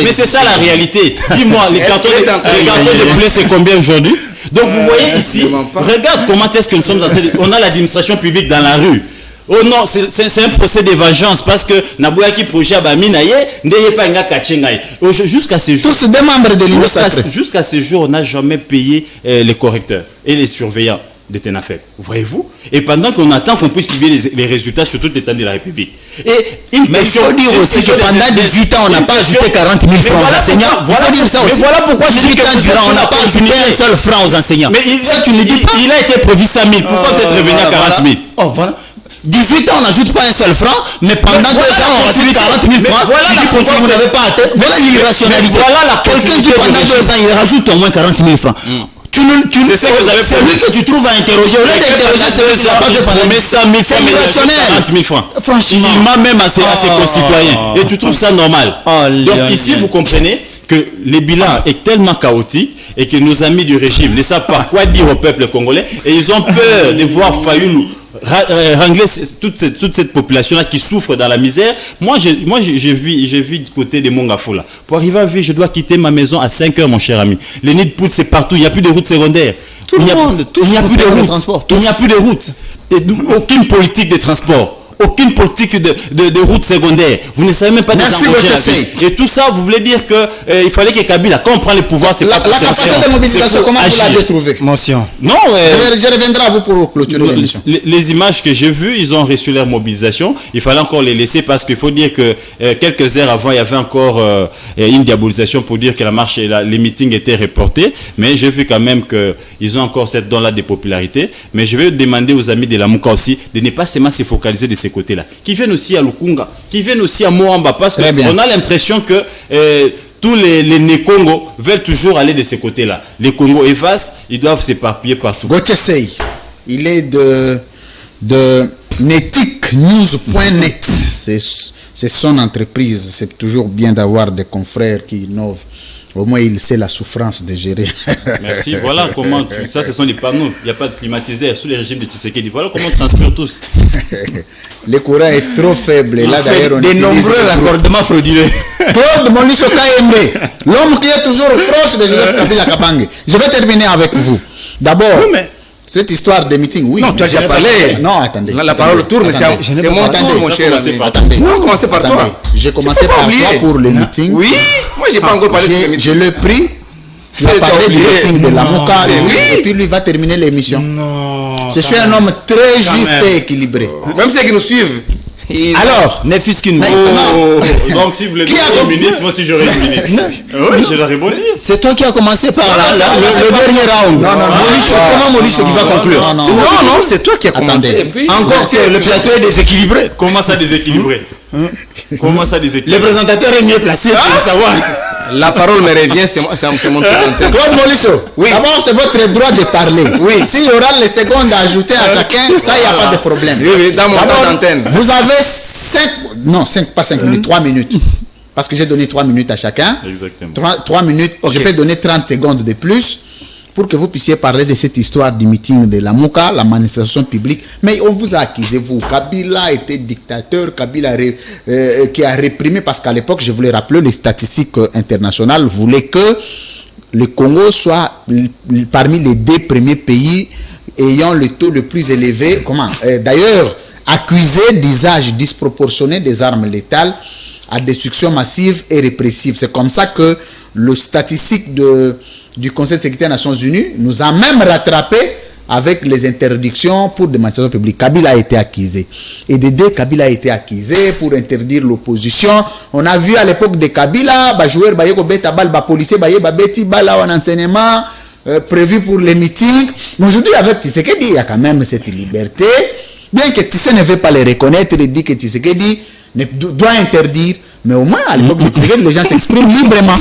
mais c'est ça la réalité. Dis-moi, les cartons de blé, c'est combien aujourd'hui? Donc, vous voyez ici, regarde comment est-ce que nous sommes en train de... On a l'administration publique dans la rue. Oh non, c'est un procès de vengeance parce que Naboya qui projet à Baminaye, n'ayez pas un kachengaï. Jusqu'à ces jours. Tous des membres de l'Union jusqu'à ces jours, on n'a jamais payé les correcteurs et les surveillants de Tenafel. Voyez-vous? Et pendant qu'on attend qu'on puisse publier les résultats sur toute l'étendue de la République. Mais il faut dire aussi que pendant 18 ans, on n'a pas ajouté 40 000 francs aux enseignants. Voilà, dire ça aussi. Mais voilà pourquoi je dis que on n'a pas ajouté un seul franc aux enseignants. Mais il a été prévu 100 000. Pourquoi vous êtes revenu à 40 000? Oh, voilà. 18 ans, on n'ajoute pas un seul franc, mais pendant 2 ans, on rajoute 40 000 francs. Voilà vous n'avez pas atteint. Voilà l'irrationalité. Quelqu'un qui pendant 2 ans, il rajoute au moins 40 000 francs. C'est ça que j'avais celui que tu trouves à interroger, au lieu d'interroger celui qui n'a pas fait pendant 100 000 francs, 40 000 francs. Franchement. Il m'a même à ses concitoyens. Et tu trouves ça normal. Donc ici, vous comprenez que le bilan est tellement chaotique et que nos amis du régime ne savent pas quoi dire au peuple congolais et ils ont peur de voir Fayoulou rangler toute cette population-là qui souffre dans la misère. Moi, j'ai vu du côté de Mongafola. Pour arriver à vivre, je dois quitter ma maison à 5 heures, mon cher ami. Les nids de poudre, c'est partout. Il n'y a plus de routes secondaires. Il n'y a plus de routes. Il n'y a plus de routes. Aucune politique de transport. Aucune politique de route secondaire. Vous ne savez même pas désengager la vie. Et tout ça, vous voulez dire que il fallait que Kabila, quand on prend le pouvoir, c'est pas pour la capacité de mobilisation, comment vous l'avez trouvé? Mention. Non, je reviendrai à vous pour clôturer l'émission. Les images que j'ai vues, ils ont reçu leur mobilisation. Il fallait encore les laisser parce qu'il faut dire que quelques heures avant, il y avait encore une diabolisation pour dire que la marche et les meetings étaient reportés. Mais j'ai vu quand même qu'ils ont encore cette don-là de popularité. Mais je vais demander aux amis de la Mouka aussi de ne pas seulement se focaliser de ces côtés-là, qui viennent aussi à Lukunga, qui viennent aussi à Moamba, parce qu'on a l'impression que tous les Né-Congo veulent toujours aller de ces côtés-là. Les Congo EVAS, ils doivent s'éparpiller partout. Gauthier Sey, il est de neticnews.net. C'est son entreprise. C'est toujours bien d'avoir des confrères qui innovent. Au moins, il sait la souffrance de gérer. Merci. Voilà comment... Ça, ce sont les panneaux. Il n'y a pas de climatiseur sous les régimes de Tshisekedi. Voilà comment on transpire tous. Le courant est trop faible. Et là, d'ailleurs, on des nombreux raccordements frauduleux. Claude Monisso Kayembe, l'homme qui est toujours proche de Joseph Kabila Kabange. Je vais terminer avec vous. D'abord... Cette histoire des meetings, oui. Non, tu as déjà parlé. Non, attendez. La parole tourne, c'est mon tour, mon cher ami. Attendez. Non, commencez par toi. J'ai commencé par toi pour le meeting. Oui, moi j'ai pas encore parlé de ce meeting. Je l'ai pris. Tu vas parler du meeting de la Mouka et puis lui va terminer l'émission. Non. Je suis un homme très juste et équilibré. Même ceux qui nous suivent. Alors, ne fût-ce qu'une donc si vous voulez dire un ministre, moi aussi j'aurais une ministre. Oui, je l'aurais rebondir. C'est toi qui as commencé par le dernier round. Non. Comment Maurice qui va conclure? Non, c'est toi qui as commencé. Encore que le plateau est déséquilibré. Comment ça déséquilibré? Comment ça déséquilibré? Le présentateur est mieux placé pour le savoir. La parole me revient, c'est mon tour d'antenne. Claude Molisso, Oui. d'abord, c'est votre droit de parler. Oui. S'il y aura les secondes à ajouter à chacun, ça, il n'y a pas de problème. Oui, dans mon temps D'abord, d'antenne. vous avez 5 minutes, 3 minutes. Parce que j'ai donné 3 minutes à chacun. Exactement. 3 minutes, je peux donner 30 secondes de plus pour que vous puissiez parler de cette histoire du meeting de la Mouka, la manifestation publique. Mais on vous a accusé, vous. Kabila était dictateur, Kabila qui a réprimé, parce qu'à l'époque, je voulais rappeler, les statistiques internationales voulaient que le Congo soit parmi les 2 premiers pays ayant le taux le plus élevé. D'ailleurs, accusé d'usage disproportionné des armes létales à destruction massive et répressive. C'est comme ça que le statistique du Conseil de sécurité des Nations Unies nous a même rattrapé avec les interdictions pour des manifestations publiques. Kabila a été accusé. Et des 2, Kabila a été accusé pour interdire l'opposition. On a vu à l'époque de Kabila, joueur bayeko beta bal, policier bayeba beti bal en enseignement prévu pour les meetings. Mais aujourd'hui, avec Tshisekedi, il y a quand même cette liberté. Bien que Tshisekedi ne veut pas les reconnaître, il dit que Tshisekedi doit interdire, mais au moins à l'époque de Tshisekedi, les gens s'expriment librement.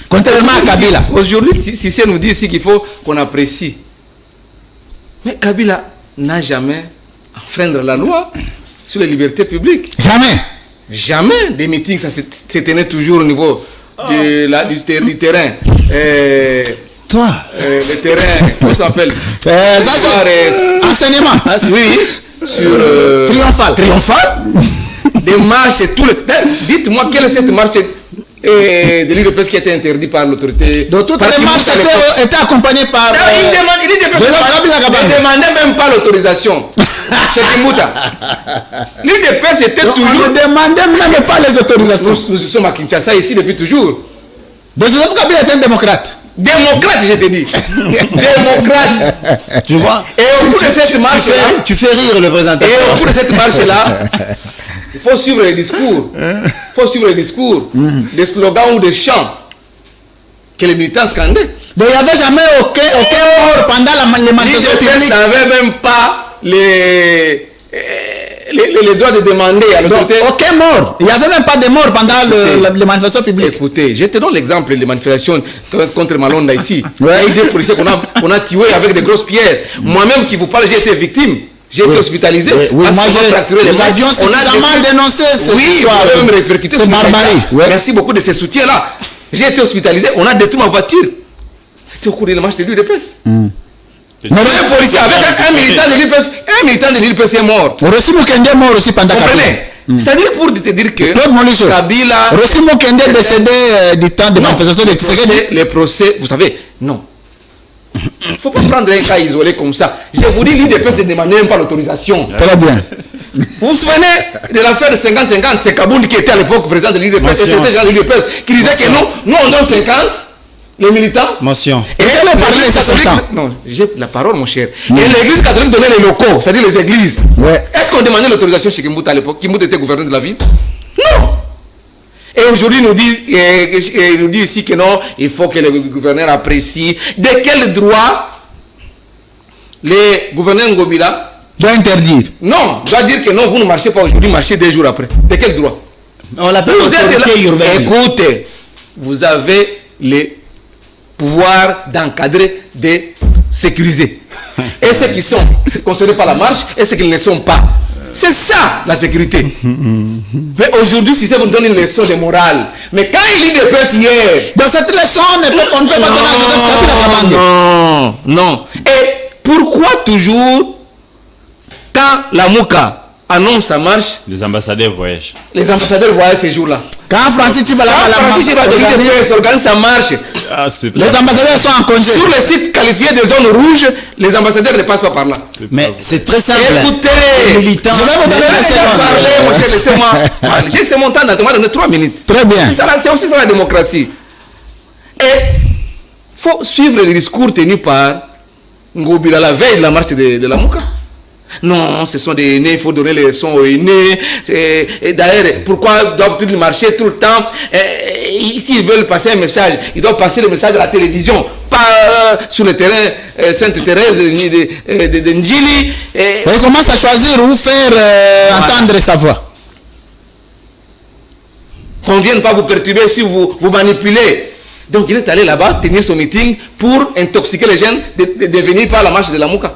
Contrairement à Kabila. Aujourd'hui, Cissé nous dit ici qu'il faut qu'on apprécie. Mais Kabila n'a jamais enfreint la loi sur les libertés publiques. Jamais. Jamais. Des meetings, ça se tenait toujours au niveau du terrain. Toi. Le terrain, comment ça s'appelle enseignement. Oui, sur Triomphal. Des marches et tout le... Dites-moi, quelle est cette marche de l'UDPS qui a été interdite par l'autorité? Donc toutes les marches étaient accompagnées par... Ne demandait même pas l'autorisation. Chez Kimbuta. L'UDPS était toujours... On ne demandait même pas les autorisations. Nous sommes à Kinshasa ici depuis toujours. Donc Joseph Kabila est un démocrate. Démocrate, je te dis. Démocrate. Tu vois? Et au bout de cette marche-là... Tu fais rire le présentateur. Et au bout de cette marche-là... Il faut suivre les discours. Il faut suivre les discours, des slogans ou des chants que les militants scandaient. Donc il n'y avait jamais aucun mort pendant les manifestations publiques. L'IDPS n'avait même pas les droits de demander à l'autorité. Aucun mort. Il n'y avait même pas de mort pendant les manifestations publiques. Écoutez, je te donne l'exemple des manifestations contre Malonda ici. Il y a eu des policiers qu'on a tués avec des grosses pierres. Moi-même qui vous parle, j'ai été victime. J'ai été hospitalisé. Oui, moi les avions suffisamment dénoncé cette histoire. Oui, même répercuté. C'est barbarie. Merci beaucoup de ces soutiens-là. J'ai été hospitalisé, on a détruit ma voiture. C'était au cours de la marche de l'UDPS. Un policier avec un militant de l'UDPS est mort. Rossi Mukende est mort aussi pendant Kabila. C'est-à-dire pour te dire que Kabila... Rossi Mukende est décédé du temps de manifestation de Tshisekedi. Les procès, vous savez, non. Il ne faut pas prendre un cas isolé comme ça. Je vous dis, l'UDPS ne demandait même pas l'autorisation. Très bien. Vous vous souvenez de l'affaire de 50-50? C'est Kaboul qui était à l'époque président de l'UDPS. Et c'était Jean de l'UDPS qui disait que nous on donne 50, les militants. Mention. Et l'église catholique... Non, j'ai la parole, mon cher. Et l'église catholique donnait les locaux, c'est-à-dire les églises. Ouais. Est-ce qu'on demandait l'autorisation chez Kimbuta à l'époque? Kimbuta était gouverneur de la ville? Non. Et aujourd'hui, il nous dit ici que non, il faut que le gouverneur apprécie. De quel droit les gouverneurs Ngobila doit interdire? Non, doit dire que non, vous ne marchez pas aujourd'hui, marchez 2 jours après. De quel droit? On l'appelle autorité urbaine. Écoutez, vous avez les pouvoirs d'encadrer, de sécuriser. Et ceux qui sont concernés par la marche et ceux qui ne le sont pas. C'est ça la sécurité. Mais aujourd'hui, si ça vous donne une leçon de morale, mais quand il dit de presse hier, dans cette leçon, on ne peut pas donner à Joseph Kabila. Non. Et pourquoi toujours, quand la Mouka annonce sa marche, Les ambassadeurs voyagent. les ambassadeurs voyaient ces jours-là? Quand Francis Tchibala organise sa marche, Ah, c'est les ambassadeurs sont en congé. sur les sites qualifiés de zones rouges, les ambassadeurs ne passent pas par là. Mais c'est très simple. Écoutez, Les militants. Je vais vous donner la seconde. parler, mon cher, laissez-moi parler. J'ai laissé mon temps, on m'a donné 3 minutes. Très bien. C'est aussi ça la démocratie. Et il faut suivre le discours tenu par Ngobila la veille de la marche de la Mouka. Non, ce sont des aînés, il faut donner les leçons aux aînés. Et d'ailleurs, pourquoi doivent-ils marcher tout le temps? S'ils veulent passer un message, ils doivent passer le message à la télévision, pas sur le terrain Sainte-Thérèse de Ndjili. Il commence à choisir où faire entendre sa voix. qu'on ne vienne pas vous perturber si vous manipulez. Donc il est allé là-bas tenir son meeting pour intoxiquer les jeunes de venir par la marche de la Mouka.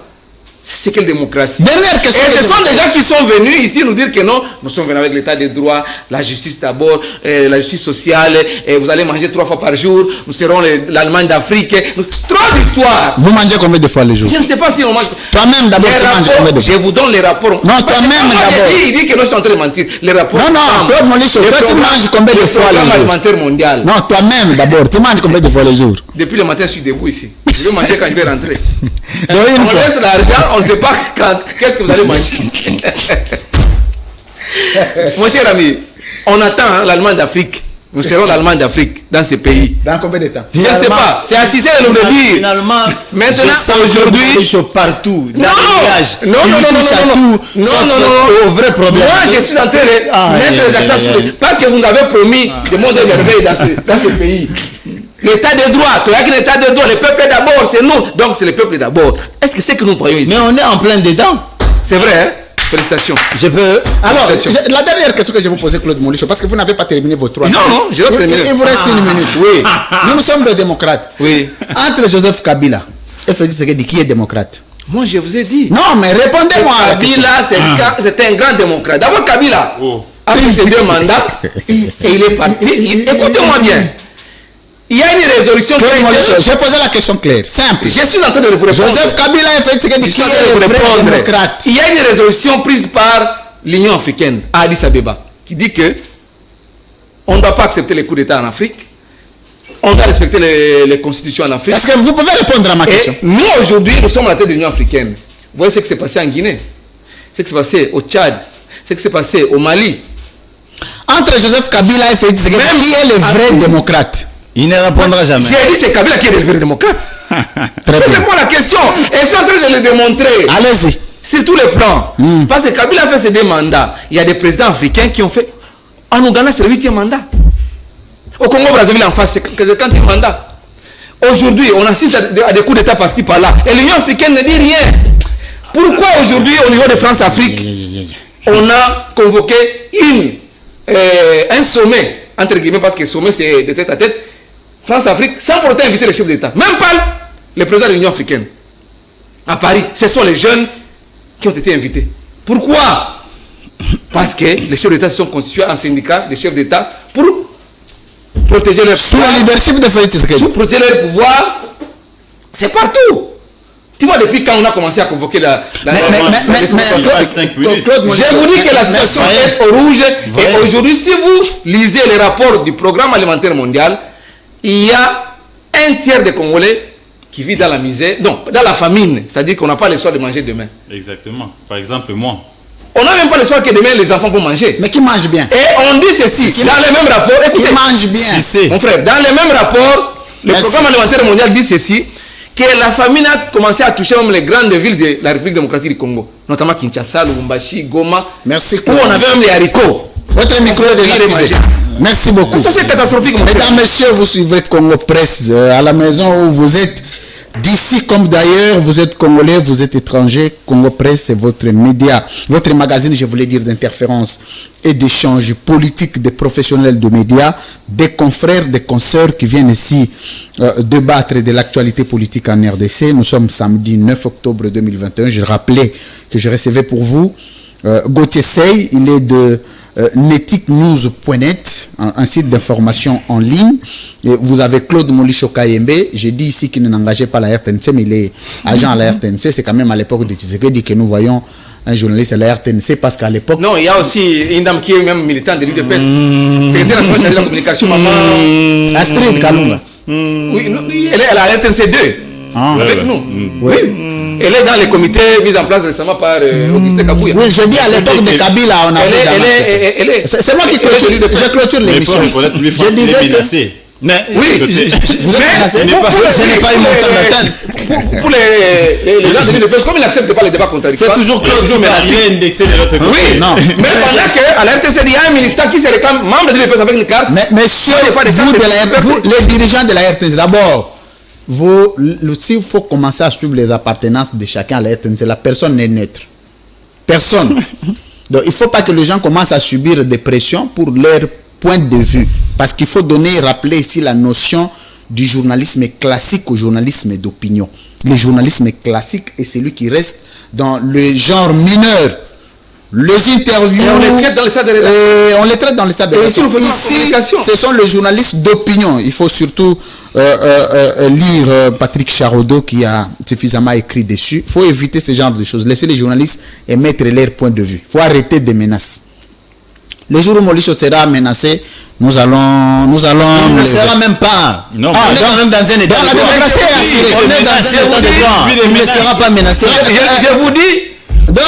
C'est quelle démocratie? Dernière question. Et ce sont des gens qui sont venus ici nous dire que non, nous sommes venus avec l'état de droit, la justice d'abord, la justice sociale, et vous allez manger 3 fois par jour, nous serons l'Allemagne d'Afrique. Trop d'histoire. Vous mangez combien de fois le jour? Je ne sais pas si on mange. Toi-même d'abord, tu manges combien de fois? Je vous donne les rapports. Non, toi-même d'abord. Il dit que nous sommes en train de mentir. Les rapports. Non, Claude Molicho, toi tu manges combien de fois le jour? Alimentaire mondial. Non, toi-même d'abord, tu manges combien de fois le jour? Depuis le matin, je suis debout ici. Je vais manger quand je vais rentrer. Donc, une On fois. laisse l'argent, on ne sait pas qu'est-ce que vous allez manger. Mon cher ami, on attend l'Allemagne d'Afrique. Nous serons l'Allemagne d'Afrique dans ces pays. Dans combien de temps? Je ne sais pas. C'est assisté de nous le dire. Finalement, Maintenant, aujourd'hui. partout, dans Non, les villages. non, Au vrai problème. Moi, je suis en train de mettre les accents sur le. Parce que vous nous avez promis de mondes merveilles dans ce pays. L'état de droit, tu as que l'état de droit, le peuple d'abord, c'est nous. Donc c'est le peuple d'abord. Est-ce que c'est que nous voyons ici? Mais on est en plein dedans. C'est vrai, hein? Félicitations. Je peux. Alors, la dernière question que je vais vous poser, Claude Molicho, parce que vous n'avez pas terminé vos 3 minutes. Non, je vais terminer. Il vous reste 1 minute. Oui. Nous sommes des démocrates. Oui. Entre Joseph Kabila et Félix Tshisekedi, qui est démocrate? Moi, je vous ai dit. Non, mais répondez-moi à la question. Kabila, c'est un grand démocrate. D'abord, Kabila a fait ses 2 mandats et il est parti. Écoutez-moi bien. Il y a une résolution qui a été... J'ai posé la question claire, simple. Je suis en train de vous répondre. Joseph Kabila et Félix Tshisekedi, qui est le vrai démocrate? Il y a une résolution prise par l'Union africaine à Addis Abeba qui dit que on ne doit pas accepter les coups d'État en Afrique. On doit respecter les constitutions en Afrique. Est-ce que vous pouvez répondre à ma question? Et nous, aujourd'hui, nous sommes à la tête de l'Union africaine. Vous voyez ce qui s'est passé en Guinée, ce qui s'est passé au Tchad, ce qui s'est passé au Mali. Entre Joseph Kabila et Félix Tshisekedi, qui est le vrai démocrate? Il ne répondra jamais. J'ai dit c'est Kabila qui est le vrai démocrate. Très bien. Posez-moi la question. Et je suis en train de le démontrer. Allez-y. Sur tous les plans. Parce que Kabila a fait ses 2 mandats. Il y a des présidents africains qui ont fait. En Ouganda, c'est le 8e mandat. Au Congo-Brazzaville, en face, c'est le 4e mandat. Aujourd'hui, on assiste à des coups d'État par-ci par-là. Et l'Union africaine ne dit rien. Pourquoi aujourd'hui, au niveau de France-Afrique, on a convoqué un sommet, entre guillemets, parce que le sommet, c'est de tête à tête, France-Afrique, sans pour autant inviter les chefs d'État. Même pas les présidents de l'Union africaine. À Paris, ce sont les jeunes qui ont été invités. Pourquoi? Parce que les chefs d'État se sont constitués en syndicat des chefs d'État pour protéger leur Sous le leadership de Félix Tshisekedi. pour protéger leur pouvoir. C'est partout. Tu vois, depuis quand on a commencé à convoquer Claude, je vous dis que la situation est au rouge. Et aujourd'hui, si vous lisez les rapports du programme alimentaire mondial, il y a un tiers des Congolais qui vit dans la misère, non, dans la famine. C'est-à-dire qu'on n'a pas le soin de manger demain. Exactement. Par exemple, moi. On n'a même pas le soin que demain les enfants vont manger. Mais qui mange bien? Et on dit ceci, dans les mêmes rapports, écoutez, Qui mange bien? mon frère, dans les mêmes rapports, le programme alimentaire mondial dit ceci, que la famine a commencé à toucher même les grandes villes de la République démocratique du Congo, notamment Kinshasa, Lubumbashi, Goma, Merci, où on avait même les haricots. Votre micro est désactivé. Merci beaucoup. Ça, c'est catastrophique, mon frère. Mesdames, messieurs, vous suivez Congo Presse à la maison où vous êtes. D'ici comme d'ailleurs, vous êtes Congolais, vous êtes étranger. Congo Presse, c'est votre média, votre magazine, je voulais dire, d'interférence et d'échange politique des professionnels de médias, des confrères, des consoeurs qui viennent ici débattre de l'actualité politique en RDC. Nous sommes samedi 9 octobre 2021. Je rappelais que je recevais pour vous Gauthier Sey, il est de neticnews.net, un site d'information en ligne. Et vous avez Claude Molicho Kayembe. J'ai dit ici qu'il n'engageait pas la RTNC, mais il est agent à la RTNC. C'est quand même à l'époque de Tshisekedi que nous voyons un journaliste à la RTNC, parce qu'à l'époque... Non, il y a aussi une dame qui est même militante de l'UDPS. Secrétaire nationale chargée de la communication, maman... Astrid Kalunga. Oui, non, elle est à la RTNC 2. Avec nous. Oui. Elle est dans les comités mis en place récemment par Augustin Kabouya. Oui, je dis à l'époque de Kabila, on avait... C'est moi qui clôture l'émission. Je disais que... Mais oui, je n'ai pas eu mon temps d'attendre. Pour les gens de l'UDPS, comme ils n'acceptent pas les débats contradictoires, c'est toujours Claude qui il est indexé de l'autre côté. Oui, non. Mais pendant qu'à la RTC, il y a un militant qui se réclame membre de l'UDPS avec une carte. Mais messieurs, vous, les dirigeants de la RTC, d'abord, s'il faut commencer à suivre les appartenances de chacun à la RTC, la personne n'est neutre. Personne. Donc il ne faut pas que les gens commencent à subir des pressions pour leur point de vue. Parce qu'il faut rappeler ici la notion du journalisme classique au journalisme d'opinion. Le journalisme classique est celui qui reste dans le genre mineur. Les interviews, et on les traite dans les salles de rédaction. Ici, ce sont les journalistes d'opinion. Il faut surtout lire Patrick Charodeau qui a suffisamment écrit dessus. Il faut éviter ce genre de choses. Laisser les journalistes émettre leur point de vue. Il faut arrêter des menaces. Le jour où Molicho sera menacé, nous allons. Il ne sera même pas. Non, on est quand même dans un état de droit. On est dans un état de droit. Il ne sera pas menacé. Je vous dis. Donc,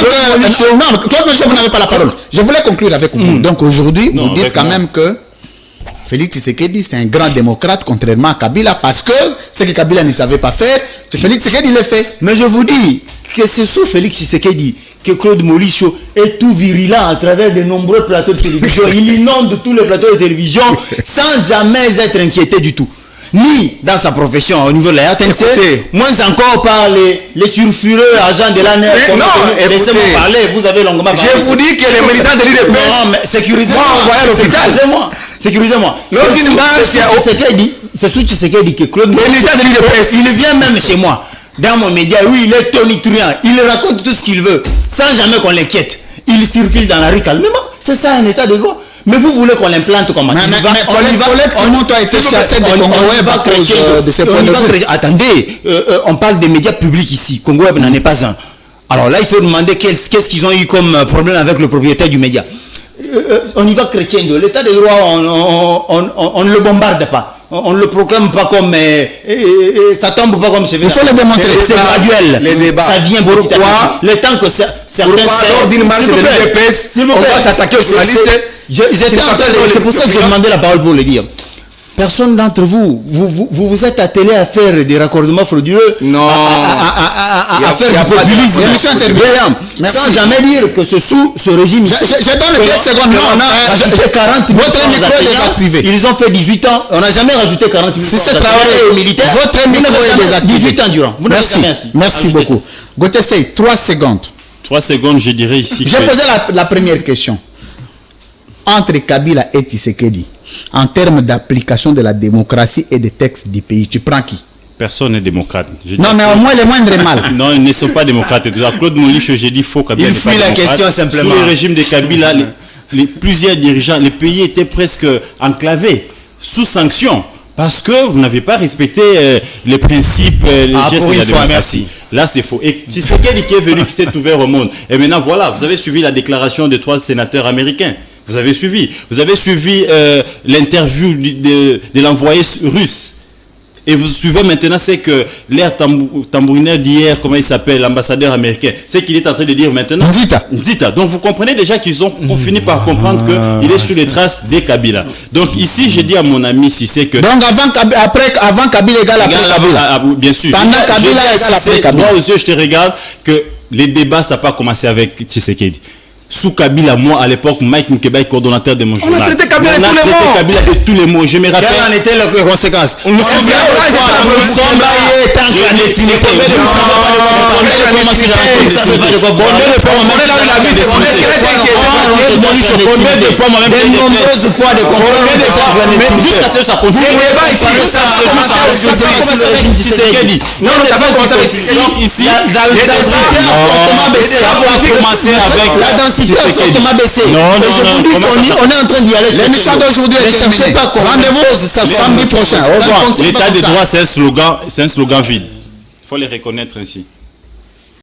Claude Molicho, vous n'avez pas la parole. Je voulais conclure avec vous. Donc aujourd'hui, vous dites quand même que Félix Tshisekedi, c'est un grand démocrate, contrairement à Kabila, parce que ce que Kabila ne savait pas faire, Félix Tshisekedi le fait. Mais je vous dis que c'est sous Félix Tshisekedi que Claude Molicho est tout virulent à travers de nombreux plateaux de télévision. Il inonde tous les plateaux de télévision sans jamais être inquiété du tout. Ni dans sa profession au niveau de la RTNC, moins encore par les sulfureux agents de l'ANR. Laissez-moi parler, vous avez longuement parlé. Je vous dis que les militants de l'UDPS... Non, mais sécurisez-moi. Sécurisez-moi. C'est sous Tshisekedi que Claude Molicho, il vient même chez moi. Dans mon média, oui, il est tonitruant. Il raconte tout ce qu'il veut, sans jamais qu'on l'inquiète. Il circule dans la rue calmement. C'est ça un état de droit. Mais vous voulez qu'on l'implante comment? Attendez, on parle des médias publics ici. Congo Web n'en est pas un. Alors là, il faut demander qu'est-ce qu'ils ont eu comme problème avec le propriétaire du média. On y va chrétien. L'état de droit, on ne le bombarde pas. On ne le proclame pas comme... ça tombe pas comme... Il faut le démontrer. C'est graduel. Les débats. Ça vient beaucoup. Le temps que certains... Lors d'une marche de l'UDPS, on va s'attaquer aux journalistes. C'est pour ça que j'ai demandé la parole pour le dire. Personne d'entre vous, vous êtes attelé à faire des raccordements frauduleux, non, à faire du populisme, sans jamais dire que c'est sous ce régime. Je donne 10 secondes. On a rajouté 40 000 Votre micro est désactivé. Ils ont fait 18 ans. On n'a jamais rajouté 40 000 c'est travail militaire. Votre micro est désactivé. 18 ans durant. Merci beaucoup. Gauthier, 3 secondes. 3 secondes, je dirais ici. J'ai posé la première question. Entre Kabila et Tshisekedi, en termes d'application de la démocratie et des textes du pays, tu prends qui? Personne n'est démocrate. Non, mais au moins les moindres mal. Non, ils ne sont pas démocrates. Claude Molicho, j'ai dit faux, Kabila il fuit la question simplement. Sous le régime de Kabila, plusieurs dirigeants, les pays étaient presque enclavés, sous sanction. Parce que vous n'avez pas respecté les principes, les gestes de la démocratie. Là, c'est faux. Et Tshisekedi qui est venu, qui s'est ouvert au monde. Et maintenant, voilà, vous avez suivi la déclaration de 3 sénateurs américains. Vous avez suivi l'interview de l'envoyé russe. Et vous suivez maintenant, c'est que l'air tambourinaire d'hier, comment il s'appelle, l'ambassadeur américain, c'est qu'il est en train de dire maintenant... Nzita. Donc vous comprenez déjà qu'ils ont fini par comprendre qu'il est sur les traces des Kabila. Donc ici, j'ai dit à mon ami, si c'est que... Donc avant Kabila égale après Kabila. Bien sûr. Pendant Kabila égale après Kabila. Moi aussi, je te regarde que les débats, ça n'a pas commencé avec Tshisekedi. Sous Kabila, moi à l'époque, Mike Mukeba, coordonnateur de mon journal. On a traité Kabila de tous les mots. Je me rappelle. Quelles en étaient les conséquences? On nous souvient la densité a fortement baissé. Je vous dis qu'on est en train d'y aller. L'émission d'aujourd'hui est terminée. Rendez-vous samedi prochain. Au revoir. L'état de droit, c'est un slogan vide. Il faut les reconnaître ainsi.